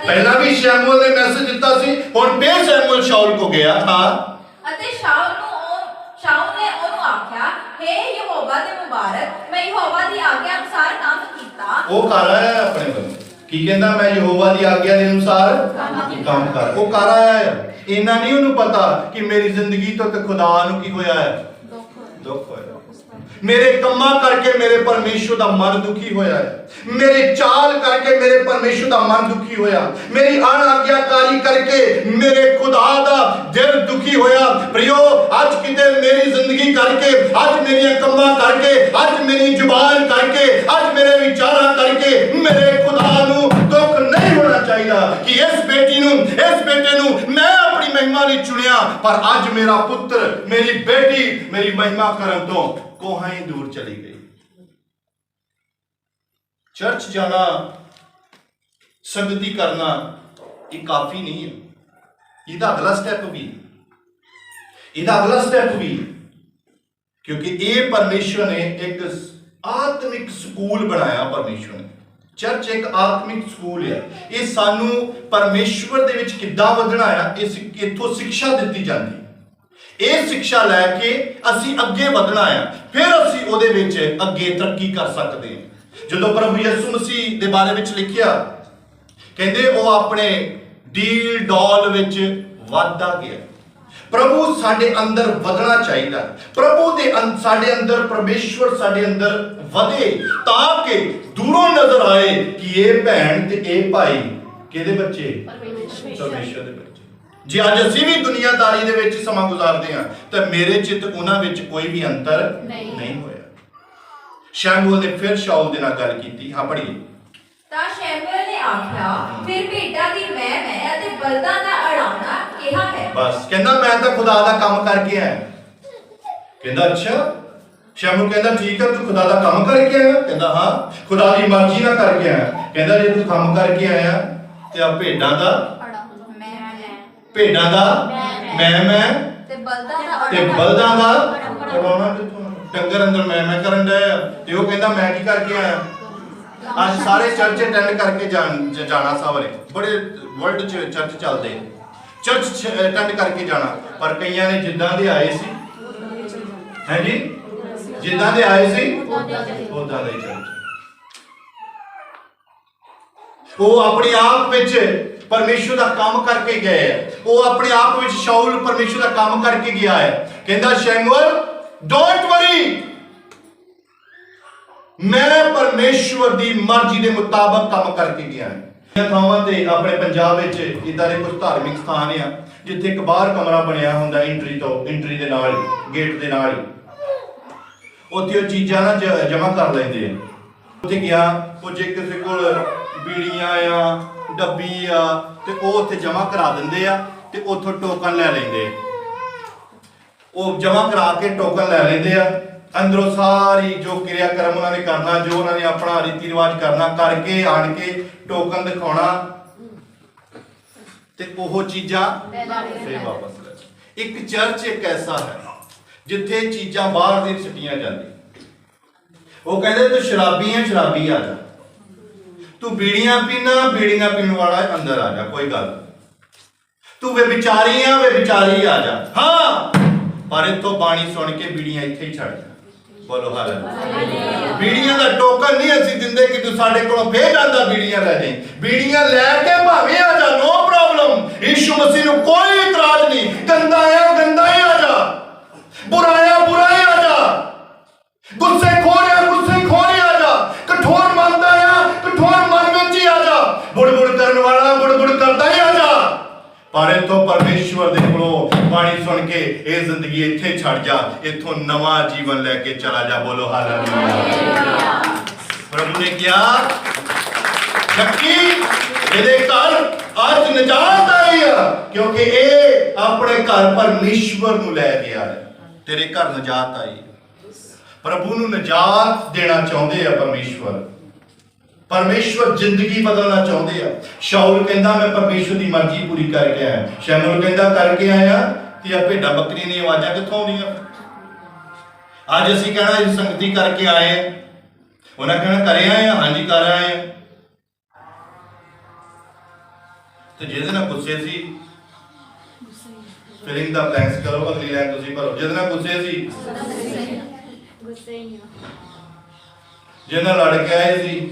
ਪਹਿਲਾਂ ਵੀ ਸ਼ੈਮੂਅਲ ਨੇ ਮੈਸੇਜ ਦਿੱਤਾ ਸੀ, ਹੁਣ ਫਿਰ ਸ਼ੈਮੂਅਲ ਸ਼ਾਉਲ ਕੋ ਗਿਆ। ਹਾਂ, ਅਤੇ ਸ਼ਾਉਲ ਨੇ ਉਹਨੂੰ ਆਖਿਆ, हे ਯਹੋਵਾ ਦੇ ਮੁਬਾਰਕ, ਮੈਂ ਯਹੋਵਾ ਦੀ ਆਗਿਆ ਅਨੁਸਾਰ ਕੰਮ ਕੀਤਾ। ਉਹ ਕਰ ਆਇਆ ਆਪਣੇ ਵੱਲੋਂ, ਕੀ ਕਹਿੰਦਾ, ਮੈਂ ਯਹੋਵਾ ਦੀ ਆਗਿਆ ਦੇ ਅਨੁਸਾਰ ਕੰਮ ਕਰ। ਉਹ ਕਰ ਆਇਆ ਹੈ। ਇਹਨਾਂ ਨਹੀਂ ਉਹਨੂੰ ਪਤਾ ਕਿ ਮੇਰੀ ਜ਼ਿੰਦਗੀ ਤੋਂ ਤੇ ਖੁਦਾ ਨੂੰ ਕੀ ਹੋਇਆ ਹੈ, ਦੁੱਖ ਹੋਇਆ। ਮੇਰੇ ਕੰਮਾਂ ਕਰਕੇ ਮੇਰੇ ਪਰਮੇਸ਼ਰ ਦਾ ਮਨ ਦੁਖੀ ਹੋਇਆ ਹੈ, ਮੇਰੇ ਚਾਲ ਕਰਕੇ ਮੇਰੇ ਪਰਮੇਸ਼ਰ ਦਾ ਮਨ ਦੁਖੀ ਹੋਇਆ, ਮੇਰੀ ਅਣਆਗਿਆਕਾਰੀ ਕਰਕੇ ਮੇਰੇ ਖੁਦਾ ਦਾ ਦਿਲ ਦੁਖੀ ਹੋਇਆ। ਪ੍ਰਿਯੋ, ਅੱਜ ਕਿਤੇ ਮੇਰੀ ਜ਼ਿੰਦਗੀ ਕਰਕੇ, ਅੱਜ ਮੇਰੀਆਂ ਕੰਮਾਂ ਕਰਕੇ, ਅੱਜ ਮੇਰੀ ਜ਼ੁਬਾਨ ਕਰਕੇ, ਅੱਜ ਮੇਰੇ ਵਿਚਾਰਾਂ ਕਰਕੇ ਮੇਰੇ ਖੁਦਾ ਨੂੰ ਦੁੱਖ ਨਹੀਂ ਹੋਣਾ ਚਾਹੀਦਾ ਕਿ ਇਸ ਬੇਟੀ ਨੂੰ, ਇਸ ਬੇਟੇ ਨੂੰ ਮੈਂ ਆਪਣੀ ਮਹਿਮਾ ਲਈ ਚੁਣਿਆ, ਪਰ ਅੱਜ ਮੇਰਾ ਪੁੱਤਰ, ਮੇਰੀ ਬੇਟੀ ਮੇਰੀ ਮਹਿਮਾ ਕਰਨ ਤੋਂ ਕੋਹਾਂ ਹੀ ਦੂਰ ਚਲੀ ਗਈ। ਚਰਚ ਜਾਣਾ, ਸੰਗਤੀ ਕਰਨਾ ਇਹ ਕਾਫੀ ਨਹੀਂ ਹੈ। ਇਹਦਾ ਅਗਲਾ ਸਟੈਪ ਵੀ, ਕਿਉਂਕਿ ਇਹ ਪਰਮੇਸ਼ਵਰ ਨੇ ਇੱਕ ਆਤਮਿਕ ਸਕੂਲ ਬਣਾਇਆ। ਪਰਮੇਸ਼ਵਰ ਨੇ, ਚਰਚ ਇੱਕ ਆਤਮਿਕ ਸਕੂਲ ਹੈ। ਇਹ ਸਾਨੂੰ ਪਰਮੇਸ਼ਵਰ ਦੇ ਵਿੱਚ ਕਿੱਦਾਂ ਵਧਣਾ ਆ, ਇੱਥੋਂ ਸਿੱਖਿਆ ਦਿੱਤੀ ਜਾਂਦੀ। ਇਹ ਸਿੱਖਿਆ ਲੈ ਕੇ ਅਸੀਂ ਅੱਗੇ ਵਧਣਾ ਆ, ਫਿਰ ਅਸੀਂ ਉਹਦੇ ਵਿੱਚ ਅੱਗੇ ਤਰੱਕੀ ਕਰ ਸਕਦੇ ਹਾਂ। ਜਦੋਂ ਪ੍ਰਭੂ ਯਿਸੂ ਮਸੀਹ ਦੇ ਬਾਰੇ ਵਿੱਚ ਲਿਖਿਆ, ਕਹਿੰਦੇ ਉਹ ਆਪਣੇ ਡੀਲ ਡੌਲ ਵਿੱਚ ਵਧਦਾ ਗਿਆ। ਪ੍ਰਭੂ ਸਾਡੇ ਅੰਦਰ ਵਧਣਾ ਚਾਹੀਦਾ। ਪ੍ਰਭੂ ਦੇ ਸਾਡੇ ਅੰਦਰ, ਪਰਮੇਸ਼ਵਰ ਸਾਡੇ ਅੰਦਰ ਵਧੇ, ਤਾਂ ਕਿ ਦੂਰੋਂ ਨਜ਼ਰ ਆਏ ਕਿ ਇਹ ਭੈਣ ਤੇ ਇਹ ਭਾਈ ਕਿਹਦੇ ਬੱਚੇ, ਪਰਮੇਸ਼ਵਰ ਦੇ ਬੱਚੇ। ਜੇ ਅੱਜ ਅਸੀਂ ਵੀ ਦੁਨੀਆਦਾਰੀ ਦੇ ਵਿੱਚ ਸਮਾਂ ਗੁਜ਼ਾਰਦੇ ਹਾਂ ਤਾਂ ਮੇਰੇ ਚਿੱਤ ਉਹਨਾਂ ਵਿੱਚ ਕੋਈ ਵੀ ਅੰਤਰ ਨਹੀਂ ਹੋਇਆ। ਸ਼ੈਮੂਅਲ ਨੇ ਫਿਰ ਸ਼ਾਉਲ ਦੇ ਨਾਲ ਗੱਲ ਕੀਤੀ। ਹਾਂ, ਪੜ੍ਹੀਏ। ਤਾਂ ਸ਼ੈਮੂਅਲ ਨੇ ਆਖਿਆ, ਫਿਰ ਭੇਡਾਂ ਦੀ ਮੈਂ ਅਤੇ ਬਲਦਾਂ ਦਾ ਅੜਾਉਣਾ ਕਿਹਾ ਹੈ। ਬਸ ਕਹਿੰਦਾ ਮੈਂ ਤਾਂ ਖੁਦਾ ਦਾ ਕੰਮ ਕਰਕੇ ਆਇਆ। ਕਹਿੰਦਾ ਅੱਛਾ। ਸ਼ੈਮੂਅਲ ਕਹਿੰਦਾ ਠੀਕ ਹੈ, ਤੂੰ ਖੁਦਾ ਦਾ ਕੰਮ ਕਰਕੇ ਆਇਆ? ਕਹਿੰਦਾ ਹਾਂ, ਖੁਦਾ ਦੀ ਮਰਜ਼ੀ ਨਾਲ ਕਰਕੇ ਆਇਆ। ਕਹਿੰਦਾ ਜੇ ਤੂੰ ਕੰਮ ਕਰਕੇ ਆਇਆ ਤੇ ਆ ਭੇਡਾਂ ਦਾ ਮੈਂ ਤੇ ਬਲਦਾਂ ਦਾ ਅੜਾਉਣਾ ਕਿੱਥੋਂ? ਡੰਗਰ ਅੰਦਰ ਮੈਂ ਕਰਨ ਡਿਆ ਤੇ ਉਹ ਕਹਿੰਦਾ ਮੈਂ ਕੀ ਕਰਕੇ ਆਇਆ। ਅੱਜ ਸਾਰੇ ਚਰਚ ਅਟੈਂਡ ਕਰਕੇ ਜਾਣਾ ਸਾਵਰੇ, ਬੜੇ ਵਰਲਡ ਚ ਚਰਚ ਚੱਲਦੇ, ਚਰਚ ਅਟੈਂਡ ਕਰਕੇ ਜਾਣਾ, ਪਰ ਕਈਆਂ ਨੇ ਜਿੱਦਾਂ ਦੇ ਆਏ ਸੀ, ਹਾਂਜੀ, ਜਿੱਦਾਂ ਦੇ ਆਏ ਸੀ ਉਦਾਂ ਦੇ ਚਰਚ। ਉਹ ਆਪਣੇ ਆਪ ਵਿੱਚ ਪਰਮੇਸ਼ਰ ਦਾ ਕੰਮ ਕਰਕੇ ਗਏ ਹੈ। ਉਹ ਆਪਣੇ ਆਪ ਵਿੱਚ ਸ਼ਾਉਲ ਪਰਮੇਸ਼ਰ ਦਾ ਕੰਮ ਕਰਕੇ ਗਿਆ ਹੈ। ਕਹਿੰਦਾ ਸ਼ੈਮੂਅਲ, ਡੋਂਟ ਵਰੀ, ਮੈਂ ਪਰਮੇਸ਼ਵਰ ਦੀ ਮਰਜ਼ੀ ਦੇ ਮੁਤਾਬਕ ਕੰਮ ਕਰਕੇ ਗਿਆ ਹਾਂ। ਥਾਵਾਂ ਤੇ ਆਪਣੇ ਪੰਜਾਬ ਵਿੱਚ ਇਦਾਂ ਦੇ ਕੁਝ ਧਾਰਮਿਕ ਸਥਾਨ ਆ ਜਿੱਥੇ ਇੱਕ ਬਾਹਰ ਕਮਰਾ ਬਣਿਆ ਹੁੰਦਾ, ਐਂਟਰੀ ਦੇ ਨਾਲ, ਗੇਟ ਦੇ ਨਾਲ ਹੀ ਉੱਥੇ ਉਹ ਚੀਜ਼ਾਂ ਨਾ ਜਮ੍ਹਾਂ ਕਰ ਲੈਂਦੇ ਆ। ਉੱਥੇ ਗਿਆ, ਉਹ ਜੇ ਕਿਸੇ ਕੋਲ ਬੀੜੀਆਂ ਆ, ਡੱਬੀ ਆ, ਤੇ ਉਹ ਉੱਥੇ ਜਮ੍ਹਾਂ ਕਰਾ ਦਿੰਦੇ ਆ ਤੇ ਉੱਥੋਂ ਟੋਕਨ ਲੈ ਲੈਂਦੇ। ਉਹ ਜਮ੍ਹਾਂ ਕਰਾ ਕੇ ਟੋਕਨ ਲੈ ਲੈਂਦੇ ਆ, ਅੰਦਰੋਂ ਸਾਰੀ ਜੋ ਕਿਰਿਆ ਕਰਮ ਉਹਨਾਂ ਨੇ ਕਰਨਾ, ਜੋ ਉਹਨਾਂ ਨੇ ਆਪਣਾ ਰੀਤੀ ਰਿਵਾਜ ਕਰਨਾ ਕਰਕੇ ਆਣ ਕੇ ਟੋਕਨ ਦਿਖਾਉਣਾ ਤੇ ਉਹ ਚੀਜ਼ਾਂ ਫੇਰ ਵਾਪਸ ਲੈ। ਇੱਕ ਚਰਚ ਇੱਕ ਐਸਾ ਹੈ ਜਿੱਥੇ ਚੀਜ਼ਾਂ ਬਾਹਰ ਦੀ ਸਿੱਟੀਆਂ ਜਾਂਦੀਆਂ। ਉਹ ਕਹਿੰਦੇ ਤੂੰ ਸ਼ਰਾਬੀ ਹੈ, ਸ਼ਰਾਬੀ ਆ ਜਾ, ਤੂੰ ਬੀੜੀਆਂ ਪੀਣ ਵਾਲਾ ਅੰਦਰ ਆ ਜਾ, ਕੋਈ ਗੱਲ, ਤੂੰ ਵਿਚਾਰੀ ਆ, ਵਿਚਾਰੀ ਆ ਜਾ। ਹਾਂ, ਪਰ ਇੱਥੋਂ ਬਾਣੀ ਸੁਣ ਕੇ ਬੀੜੀਆਂ ਇੱਥੇ ਹੀ ਛੱਡ ਜਾ। ਬੋਲੋ ਹਾਲੇਲੂਇਆ। ਬੀੜੀਆਂ ਦਾ ਟੋਕਨ ਨਹੀਂ ਅਸੀਂ ਦਿੰਦੇ ਕਿ ਤੂੰ ਸਾਡੇ ਕੋਲੋਂ ਫੇਰ ਜਾਂਦਾ ਬੀੜੀਆਂ ਲੈ ਜਾਈਂ। ਬੀੜੀਆਂ ਲੈ ਕੇ ਭਾਵੇਂ ਆ ਜਾ, ਨੋ ਪ੍ਰੋਬਲਮ। ਯਿਸੂ ਮਸੀਹ ਨੂੰ ਕੋਈ ਇਤਰਾਜ਼ ਨਹੀਂ। ਗੰਦਾ ਆ, ਗੰਦਾ ਹੀ ਆ ਜਾ, ਬੁਰਾ ਹੀ ਆ ਜਾ, ਗੁੱਸੇ ਖੋਰ ਆ ਜਾ, ਕਠੋਰ ਮੰਨਦਾ ਆ, ਕਠੋਰ ਮਨ ਵਿੱਚ ਹੀ ਆ ਜਾ, ਬੁੜਬੁੜ ਕਰਨ ਵਾਲਾ ਬੁੜਬੁੜ ਕਰਦਾ ਹੀ ਆ ਜਾ। ਪਰ ਇੱਥੋਂ ਪਰਮੇਸ਼ਵਰ ਦੇ ਕੋਲੋਂ ਬਾਣੀ ਸੁਣ ਕੇ ਇਹ ਜ਼ਿੰਦਗੀ ਇੱਥੇ ਛੱਡ ਜਾ, ਇੱਥੋਂ ਨਵਾਂ ਜੀਵਨ ਲੈ ਕੇ ਚਲਾ ਜਾ। ਬੋਲੋ ਹਾਲੇਲੂਇਆ। ਪ੍ਰਭੂ ਨੇ ਕਿਹਾ ਨੱਕੀ ਇਹਦੇ ਘਰ ਅੱਜ ਨਜਾਤ ਆਈ ਆ, ਕਿਉਂਕਿ ਇਹ ਆਪਣੇ ਘਰ ਪਰਮੇਸ਼ਵਰ ਨੂੰ ਲੈ ਗਿਆ ਹੈ। ਤੇਰੇ ਘਰ ਨਜਾਤ ਆਈ। ਪ੍ਰਭੂ ਨੂੰ ਨਜਾਤ ਦੇਣਾ ਚਾਹੁੰਦੇ ਆ ਪਰਮੇਸ਼ਵਰ ਜ਼ਿੰਦਗੀ ਬਦਲਣਾ ਚਾਹੁੰਦੇ ਆ। ਸ਼ਾਉਲ ਕਹਿੰਦਾ ਮੈਂ ਪਰਮੇਸ਼ਵਰ ਦੀ ਮਰਜ਼ੀ ਪੂਰੀ ਕਰਕੇ ਆਇਆ। ਸ਼ਮੂਏਲ ਕਹਿੰਦਾ ਕਰਕੇ ਆਇਆ ਤੇ ਆ ਭੇਡਾਂ ਬੱਕਰੀਆਂ ਦੀਆਂ ਆਵਾਜ਼ਾਂ ਕਿੱਥੋਂ ਆਉਂਦੀਆਂ? ਅੱਜ ਅਸੀਂ ਕਹਿਣਾ ਇਹ ਸੰਗਤੀ ਕਰਕੇ ਆਏ ਆ, ਉਹਨਾਂ ਕਹਿਣਾ ਕਰੇ ਆਏ ਆ, ਹਾਂਜੀ ਕਰ ਆਏ ਆ। ਤੇ ਜਿਹਦੇ ਨਾਲ ਗੁੱਸੇ ਸੀ, ਫਿਲਿੰਗ ਦਾ ਬਲੈਂਕਸ ਕਰੋ, ਅਗਲੀ ਲਾਈਨ ਤੁਸੀਂ ਭਰੋ। ਜਿਹਦੇ ਨਾਲ ਗੁੱਸੇ ਸੀ, ਜਿਹਦੇ ਨਾਲ ਲੜ ਕੇ ਆਏ ਸੀ,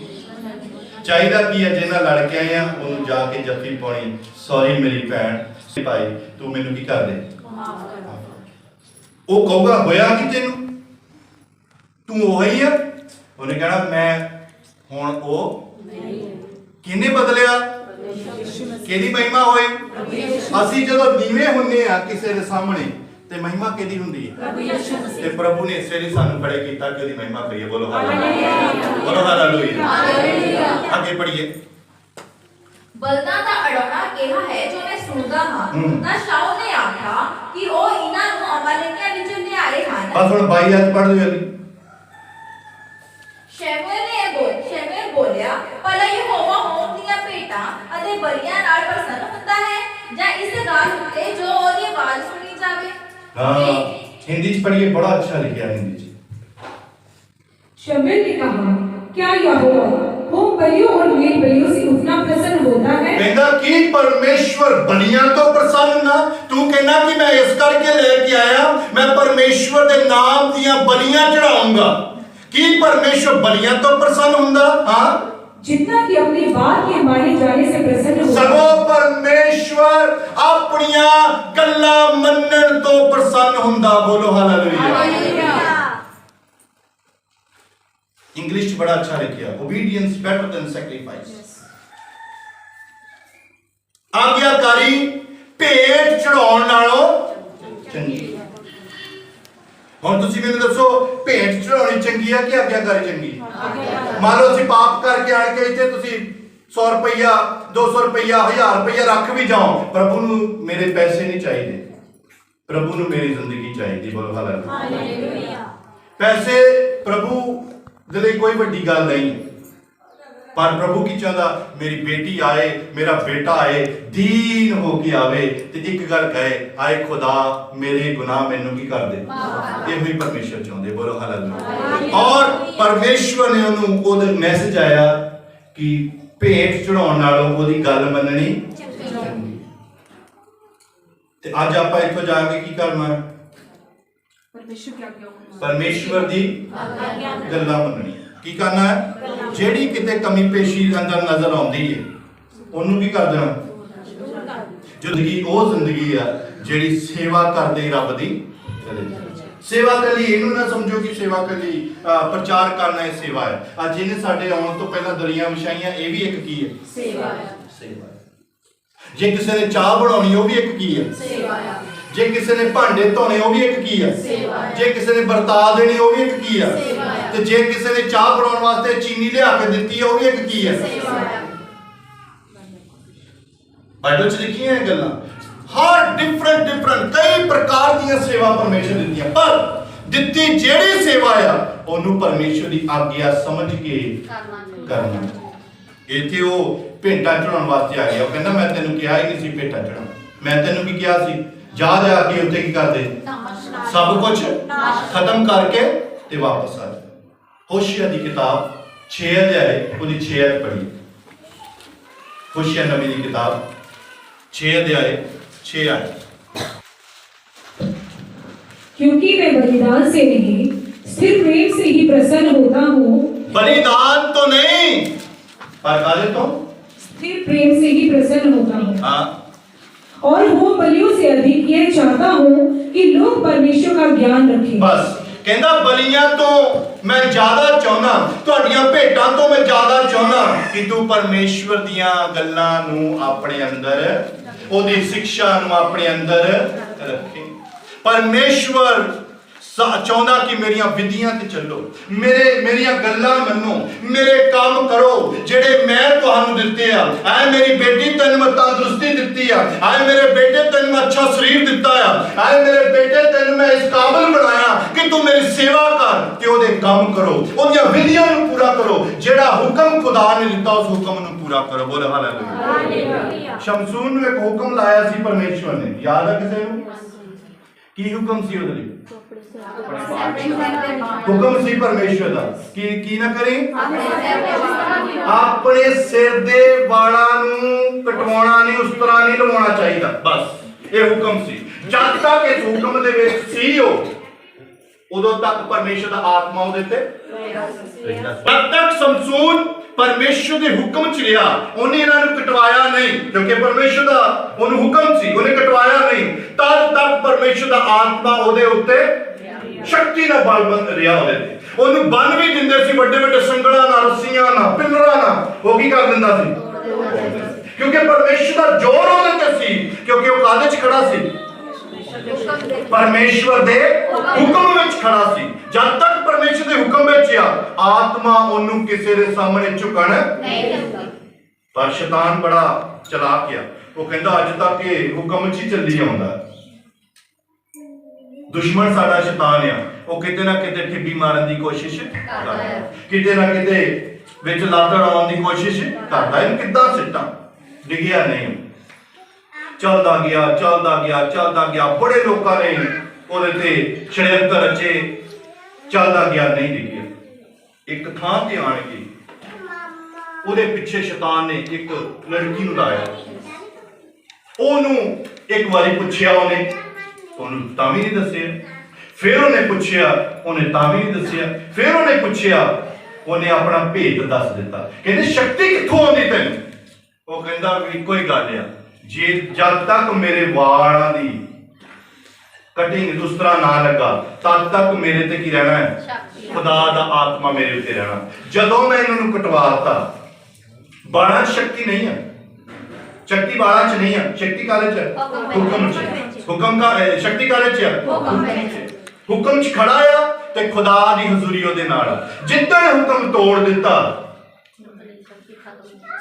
ਚਾਹੀਦਾ ਕੀ ਹੈ? ਜਿਹਦੇ ਨਾਲ ਲੜ ਕੇ ਆਏ ਆ ਉਹਨੂੰ ਜਾ ਕੇ ਜੱਫੀ ਪਾਉਣੀ, ਸੌਰੀ ਮੇਰੀ ਭੈਣ ਭਾਈ ਤੂੰ ਮੈਨੂੰ ਕੀ ਕਰ ਦੇ। ਉਹ ਕਹੂਗਾ ਹੋਇਆ ਕਿ ਤੈਨੂੰ, ਤੂੰ ਉਹੀ ਆ। ਉਹਨੇ ਕਹਿਣਾ ਮੈਂ ਹੁਣ ਉਹ ਕਿਹਨੇ ਬਦਲਿਆ, ਕਿਹਦੀ ਮਹਿਮਾ ਹੋਏ। ਅਸੀਂ ਜਦੋਂ ਨੀਵੇਂ ਹੁੰਨੇ ਆ ਕਿਸੇ ਦੇ ਸਾਹਮਣੇ ਤੇ ਮਹਿਮਾ ਕਿਹਦੀ ਹੁੰਦੀ ਹੈ? ਤੇ ਪ੍ਰਭੂ ਨੇ ਇਸੇ ਲਈ ਸਾਨੂੰ ਖੜੇ ਕੀਤਾ ਕਿ ਉਹਦੀ ਮਹਿਮਾ ਕਰੀਏ। ਬੋਲੋ ਹਾਲੇਲੂਇਆ, ਬੋਲੋ ਹਾਲੇਲੂਇਆ। ਅੱਗੇ ਪੜ੍ਹੀਏ। ਬਲਦਾਂ ਦਾ ਅਡਾਉਣਾ ਕਿਹਾ ਹੈ ਜੋ ਮੈਂ ਸੁਣਦਾ ਹਾਂ। ਤਾਂ ਸ਼ਾਉਲ ਨੇ ਆਖਿਆ ਕਿ ਉਹ ਇਹਨਾਂ ਨੂੰ ਅਮਾਲੇਕੀਆਂ ਵਿੱਚੋਂ ਲਿਆਏ ਹਨ। ਬਸ ਹੁਣ 22 ਹੱਥ ਪੜ੍ਹ ਦਿਓ ਜੀ। ਸ਼ਮੂਏਲ ਬੋਲਿਆ ਭਲਾ ਯਹੋਵਾ ਹੋਮ ਦੀਆਂ ਭੇਟਾਂ ਅਤੇ ਬਲੀਆਂ ਨਾਲ ਪ੍ਰਸੰਨ ਹੁੰਦਾ ਹੈ ਜਾਂ ਇਸ ਗੱਲ ਉੱਤੇ ਜੋ ਉਹਦੀ ਆਵਾਜ਼ ਸੁਣੀ ਜਾਵੇ? हाँ, हिंदी च पढ़िए, बड़ा अच्छा लिखा है हिंदी च। शमूएल ने कहा क्या यहोवा होम बलियों और मेल बलियों से उतना प्रसन्न होता है? कहता कि परमेश्वर बलियां तो प्रसन्न ना, तू कहना कि मैं इस करके लेके आया मैं परमेश्वर दे नाम दियां बलियां चढ़ाऊंगा। कि परमेश्वर बलियां तो प्रसन्न हुंदा? हाँ, जितना कि अपनी बात के माने जाने से प्रसन्न होता है। सगो परमेश्वर अपनियां गल्लां मन्नण तो प्रसन्न हुंदा। बोलो हालेलुया। इंग्लिश बड़ा अच्छा लिखा, ओबीडियंस बेटर देन सैक्रिफाइस। आज्ञाकारी भेंट चढ़ाउण नालों चंगी। ਹੁਣ ਤੁਸੀਂ ਮੈਨੂੰ ਦੱਸੋ ਭੇਂਟ ਚੜਾਉਣੀ ਚੰਗੀ ਆ ਕਿ ਆਗਿਆਕਾਰੀ ਚੰਗੀ? ਮੰਨ ਲਓ ਅਸੀਂ ਪਾਪ ਕਰਕੇ ਆਣ ਕੇ ਇੱਥੇ ਤੁਸੀਂ 100 ਰੁਪਈਆ 200 ਰੁਪਈਆ 1000 ਰੁਪਈਆ ਰੱਖ ਵੀ ਜਾਓ, ਪ੍ਰਭੂ ਨੂੰ ਮੇਰੇ ਪੈਸੇ ਨਹੀਂ ਚਾਹੀਦੇ, ਪ੍ਰਭੂ ਨੂੰ ਮੇਰੀ ਜ਼ਿੰਦਗੀ ਚਾਹੀਦੀ। ਬੋਲੋ ਹਾਲੇਲੂਇਆ। ਪੈਸੇ ਪ੍ਰਭੂ ਦੇ ਲਈ ਕੋਈ ਵੱਡੀ ਗੱਲ ਨਹੀਂ, ਪਰ ਪ੍ਰਭੂ ਕੀ ਚਾਹੁੰਦਾ? ਮੇਰੀ ਬੇਟੀ ਆਏ, ਮੇਰਾ ਬੇਟਾ ਆਏ, ਦੀਨ ਹੋ ਕੇ ਆਵੇ ਤੇ ਇੱਕ ਗੱਲ ਕਹੇ ਆਏ ਖੁਦਾ ਮੇਰੇ ਗੁਨਾਹ ਮੈਨੂੰ ਕੀ ਕਰ ਦੇ। ਇਹ ਵੀ ਪਰਮੇਸ਼ਰ ਚਾਹੁੰਦੇ। ਬੋਲੋ ਹਾਲੇਲੂਇਆ। ਔਰ ਪਰਮੇਸ਼ਵਰ ਨੇ ਉਹਨੂੰ ਉਹਦਾ ਮੈਸੇਜ ਆਇਆ ਕਿ ਭੇਂਟ ਚੜਾਉਣ ਨਾਲੋਂ ਉਹਦੀ ਗੱਲ ਮੰਨਣੀ ਚੰਗੀ। ਤੇ ਅੱਜ ਆਪਾਂ ਇੱਥੋਂ ਜਾ ਕੇ ਕੀ ਕਰਨਾ ਹੈ? ਪਰਮੇਸ਼ਵਰ ਦੀ ਗੱਲਾਂ ਮੰਨਣੀ। ਕੀ ਕਰਨਾ ਹੈ? ਜਿਹੜੀ ਕਿਤੇ ਕਮੀ ਪੇਸ਼ੀ ਅੰਦਰ ਨਜ਼ਰ ਆਉਂਦੀ ਹੈ ਉਹਨੂੰ ਕੀ ਕਰ ਦੇਣਾ? ਜ਼ਿੰਦਗੀ ਉਹ ਜ਼ਿੰਦਗੀ ਆ ਜਿਹੜੀ ਸੇਵਾ ਕਰਦੇ ਰੱਬ ਦੀ। ਸੇਵਾ ਕੱਲੀ ਇਹਨੂੰ ਨਾ ਸਮਝੋ ਕਿ ਸੇਵਾ ਕੱਲੀ ਪ੍ਰਚਾਰ ਕਰਨਾ ਇਹ ਸੇਵਾ ਹੈ। ਅੱਜ ਇਹਨੇ ਸਾਡੇ ਆਉਣ ਤੋਂ ਪਹਿਲਾਂ ਦਲੀਆਂ ਵਿਛਾਈਆਂ, ਇਹ ਵੀ ਇੱਕ ਕੀ ਹੈ? ਸੇਵਾ ਹੈ। ਸੇਵਾ ਹੈ। ਜੇ ਕਿਸੇ ਨੇ ਚਾਹ ਬਣਾਉਣੀ ਉਹ ਵੀ ਇੱਕ ਕੀ ਹੈ? ਸੇਵਾ ਹੈ। ਜੇ ਕਿਸੇ ਨੇ ਭਾਂਡੇ ਧੋਣੇ ਉਹ ਵੀ ਇੱਕ ਕੀ ਹੈ? ਸੇਵਾ ਹੈ। ਜੇ ਕਿਸੇ ਨੇ ਵਰਤਾ ਦੇਣੀ ਉਹ ਵੀ ਇੱਕ ਕੀ ਹੈ? ਸੇਵਾ ਹੈ। ਤੇ ਜੇ ਕਿਸੇ ਨੇ ਚਾਹ ਬਣਾਉਣ ਵਾਸਤੇ ਚੀਨੀ ਲਿਆ ਕੇ ਦਿੱਤੀ ਹੈ ਉਹ ਵੀ ਇੱਕ ਕੀ ਹੈ? ਸੇਵਾ ਹੈ। ਬਾਈਬਲ 'ਚ ਲਿਖੀਆਂ ਇਹ ਗੱਲਾਂ। हर डिफरेंट कई प्रकार ਦੀਆਂ सेवा परमेश्वर ਦਿੱਤੀਆਂ, पर ਦਿੱਤੀ ਜਿਹੜੀ सेवा ਆ ਉਹਨੂੰ परमेश्वर ਦੀ ਆਗਿਆ ਸਮਝ ਕੇ ਕਰਨਾ। ਇੱਥੇ ਉਹ ਭੇਟਾ ਚੜਾਉਣ ਵਾਸਤੇ ਆ ਗਿਆ। ਉਹ ਕਹਿੰਦਾ ਮੈਂ ਤੈਨੂੰ ਕਿਹਾ ਹੀ ਨਹੀਂ ਸੀ ਭੇਟਾ ਚੜਾਉਣ, ਮੈਂ ਤੈਨੂੰ ਕੀ ਕਿਹਾ ਸੀ, ਜਾ ਜਾ ਕੇ ਉੱਥੇ ਕੀ ਕਰਦੇ, ਸਭ ਕੁਝ ਖਤਮ ਕਰਕੇ ਤੇ ਵਾਪਸ ਆ ਜਾ। ਹੋਸ਼ਿਆ ਦੀ ਕਿਤਾਬ 6 ਅਧਿਆਏ ਉਹਦੀ 6 ਆਇਤ ਪੜ੍ਹੀ। ਹੋਸ਼ਿਆ ਨਬੀ ਦੀ किताब 6 अध्याय 6 आयत। क्योंकि मैं बलिदान से नहीं स्थिर प्रेम से ही प्रसन्न होता हूँ। बलिदान तो नहीं पर काले तो स्थिर प्रेम से ही प्रसन्न होता हूँ। हाँ। और होम बलियों से अधिक यह चाहता हूँ कि लोग परमेश्वर का ज्ञान रखें। बस कहना बलियां तो मैं ज्यादा चाहना, ਤੁਹਾਡੀਆਂ ਭੇਟਾਂ ਤੋਂ मैं ज्यादा चाहना कि तू परमेश्वर ਦੀਆਂ ਗੱਲਾਂ ਨੂੰ ਆਪਣੇ ਅੰਦਰ, ਉਹਦੀ ਸਿੱਖਿਆ ਨੂੰ ਆਪਣੇ ਅੰਦਰ ਰੱਖੇ। परमेश्वर ਚਾਹੁੰਦਾ कि ਮੇਰੀਆਂ ਵਿਧੀਆਂ ਤੇ ਚੱਲੋ, ਮੇਰੀਆਂ ਗੱਲਾਂ ਮੰਨੋ, ਮੇਰੇ ਕੰਮ ਕਰੋ ਜਿਹੜੇ ਮੈਂ ਤੁਹਾਨੂੰ ਦਿੱਤੇ ਆ। ਐ ਮੇਰੀ ਬੇਟੀ ਤੈਨੂੰ ਮੈਂ ਤੰਦਰੁਸਤੀ ਦਿੱਤੀ ਆ, ਐ ਮੇਰੇ ਬੇਟੇ ਤੈਨੂੰ ਮੈਂ ਅੱਛਾ ਸਰੀਰ ਦਿੱਤਾ ਆ, ਐ ਮੇਰੇ ਬੇਟੇ ਤੈਨੂੰ ਮੈਂ ਇਸ ਕਾਬਿਲ ਬਣਾਇਆ ਕਿ ਤੂੰ ਮੇਰੀ ਸੇਵਾ ਕਰ ਤੇ ਉਹਦੇ ਕੰਮ ਕਰੋ, ਉਹਦੀਆਂ ਵਿਧੀਆਂ ਨੂੰ ਪੂਰਾ ਕਰੋ। ਜਿਹੜਾ ਹੁਕਮ ਖੁਦਾ ਨੇ ਦਿੱਤਾ ਉਸ ਹੁਕਮ ਨੂੰ ਪੂਰਾ ਕਰੋ। ਬੋਲੇ ਹਾਲੇਲੂਇਆ। ਸ਼ਮਸੂਨ ਨੂੰ ਇੱਕ ਹੁਕਮ ਲਾਇਆ ਸੀ ਪਰਮੇਸ਼ਵਰ ਨੇ, ਯਾਦ ਆ ਕਿਸੇ ਨੂੰ? ਕੀ ਹੁਕਮ ਸੀ ਉਹਦੇ ਲਈ? ਹੁਕਮ ਸੀ ਪਰਮੇਸ਼ਵਰ ਦਾ ਕੀ ਨਾ ਕਰੀ, ਆਪਣੇ ਸਿਰ ਦੇ ਵਾਲਾਂ ਨੂੰ ਕਟਵਾਉਣਾ ਨਹੀਂ, ਉਸ ਤਰ੍ਹਾਂ ਨਹੀਂ ਲਵਾਉਣਾ ਚਾਹੀਦਾ। ਬਸ ਇਹ ਹੁਕਮ ਸੀ। ਜਦ ਤੱਕ ਇਸ ਹੁਕਮ ਦੇ ਵਿੱਚ ਸੀ ਉਦੋਂ ਤੱਕ ਪਰਮੇਸ਼ਵਰ ਦਾ ਆਤਮਾ ਉਹਦੇ ਤੇ ਰਹਿੰਦਾ। ਜਦ ਤੱਕ ਸ਼ਮਸੂਨ ਪਰਮੇਸ਼ਵਰ ਦੇ ਹੁਕਮ ਚ ਰਿਹਾ, ਉਹਨੇ ਇਹਨਾਂ ਨੂੰ ਕਟਵਾਇਆ ਨਹੀਂ, ਕਿਉਂਕਿ ਪਰਮੇਸ਼ਵਰ ਦਾ ਉਹਨੂੰ ਹੁਕਮ ਸੀ, ਉਹਨੇ ਕਟਵਾਇਆ ਨਹੀਂ। ਤਦ ਤੱਕ ਪਰਮੇਸ਼ਵਰ ਦਾ ਆਤਮਾ ਉਹਦੇ ਉੱਤੇ ਸ਼ਕਤੀ ਨਾਲ ਬਲ ਰਿਹਾ ਉਹਦੇ ਤੇ। ਉਹਨੂੰ ਬੰਨ ਵੀ ਦਿੰਦੇ ਸੀ ਵੱਡੇ ਵੱਡੇ ਸੰਗਲਾਂ ਨਾਲ, ਰੱਸੀਆਂ ਨਾਲ, ਪਿੰਨਰਾਂ ਨਾਲ। ਉਹ ਕੀ ਕਰ ਦਿੰਦਾ ਸੀ? ਕਿਉਂਕਿ ਪਰਮੇਸ਼ਵਰ ਦਾ ਜ਼ੋਰ ਉਹਦੇ ਤੇ ਸੀ, ਕਿਉਂਕਿ ਉਹ ਕਾਹਦੇ ਚ ਖੜਾ ਸੀ? परमेश्वर दे हुक्म विच खड़ा सी। जब तक परमेश्वर दे हुक्म विच आ, आत्मा ओनू किसी दे सामने झुकण नहीं दिंदी। पर शैतान बड़ा चलाक आ, वो कहंदा अज तक ये हुक्म च ही चली आउंदा। दुश्मन साडा शैतान आ, वो किते ना किते ठिब्बी मारन दी कोशिश करदा है, किते ना किते विच लातड़ आउण दी कोशिश करदा है। किद्दां सिट्टां डिगिया नहीं, चलता गया। बड़े लोगों ने ਉਹਦੇ ਤੇ ਛੜਿਅੰਤਰ ਰਚੇ, ਚੱਲਦਾ ਗਿਆ, ਨਹੀਂ ਡਿੱਗਿਆ। ਇੱਕ ਥਾਂ ਤੇ ਆਣ ਕੇ ਉਹਦੇ ਪਿੱਛੇ ਸ਼ੈਤਾਨ ਨੇ ਇੱਕ ਲੜਕੀ ਨੂੰ ਲਾਇਆ। ਉਹਨੂੰ ਇੱਕ ਵਾਰੀ ਪੁੱਛਿਆ, ਉਹਨੂੰ ਤਾਂ ਵੀ ਨਹੀਂ ਦੱਸਿਆ। ਫਿਰ ਉਹਨੇ ਪੁੱਛਿਆ, ਉਹਨੇ ਤਾਂ ਵੀ ਨਹੀਂ ਦੱਸਿਆ। ਫਿਰ ਉਹਨੇ ਪੁੱਛਿਆ, ਉਹਨੇ ਆਪਣਾ ਭੇਦ ਦੱਸ ਦਿੱਤਾ। ਕਹਿੰਦੇ ਸ਼ਕਤੀ ਕਿੱਥੋਂ ਆਉਂਦੀ ਤੈਨੂੰ? ਉਹ ਕਹਿੰਦਾ ਵੀ ਕੋਈ ਗੱਲ ਆ, ਜੇ ਜਦ ਤੱਕ ਮੇਰੇ ਵਾਲਾਂ ਦੀ ਕਟਿੰਗ ਉਸ ਤਰ੍ਹਾਂ ਨਾ ਲੱਗਾ ਤਦ ਤੱਕ ਮੇਰੇ ਤੇ ਕੀ ਰਹਿਣਾ ਹੈ? ਖੁਦਾ ਦਾ ਆਤਮਾ ਮੇਰੇ ਉੱਤੇ ਰਹਿਣਾ। ਜਦੋਂ ਮੈਂ ਇਹਨਾਂ ਨੂੰ ਕਟਵਾਤਾ, ਵਾਲਾਂ 'ਚ ਸ਼ਕਤੀ ਨਹੀਂ ਹੈ, ਸ਼ਕਤੀ ਵਾਲਾਂ 'ਚ ਨਹੀਂ ਹੈ, ਸ਼ਕਤੀ ਕਾਹਦੇ 'ਚ ਹੈ? ਹੁਕਮ 'ਚ। ਹੁਕਮ ਦਾ ਸ਼ਕਤੀ ਕਾਹਦੇ 'ਚ ਹੈ? ਹੁਕਮ 'ਚ ਖੜਾ ਆ ਤੇ ਖੁਦਾ ਦੀ ਹਜ਼ੂਰੀ ਉਹਦੇ ਨਾਲ। ਜਿੱਦਣ ਹੁਕਮ ਤੋੜ ਦਿੱਤਾ,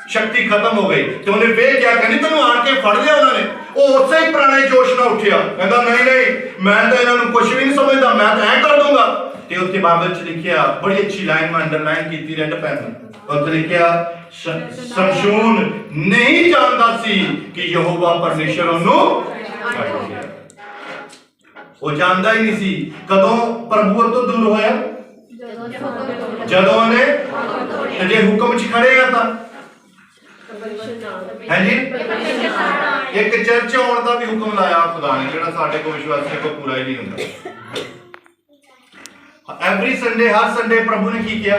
शक्ति खत्म हो गई। तो उन्हें वे क्या कहनी, तेन आन के फड़ लिया उन्होंने। वो उसे ही पुराने जोश में उठिया, कहता नहीं मैं तो इन्होंने कुछ भी नहीं समझता, मैं तो ऐ कर दूंगा। ते उत्ते बाइबल च लिखिया, बड़ी अच्छी लाइन में अंडरलाइन की रेड पेन, उत्ते लिखिया शमशून नहीं जानता सी कि यहोवा परमेश्वर उन्होंने, वो जानता ही नहीं सी। कदों प्रभु तो दूर होया, जदों ने जे हुक्म च खड़े आ तां है जी। एक चर्च आने का भी हुक्म लाया खुदा ने, जो साढ़े को विश्वासियों को पूरा ही नहीं होता। एवरी संडे, हर संडे प्रभु ने की किया,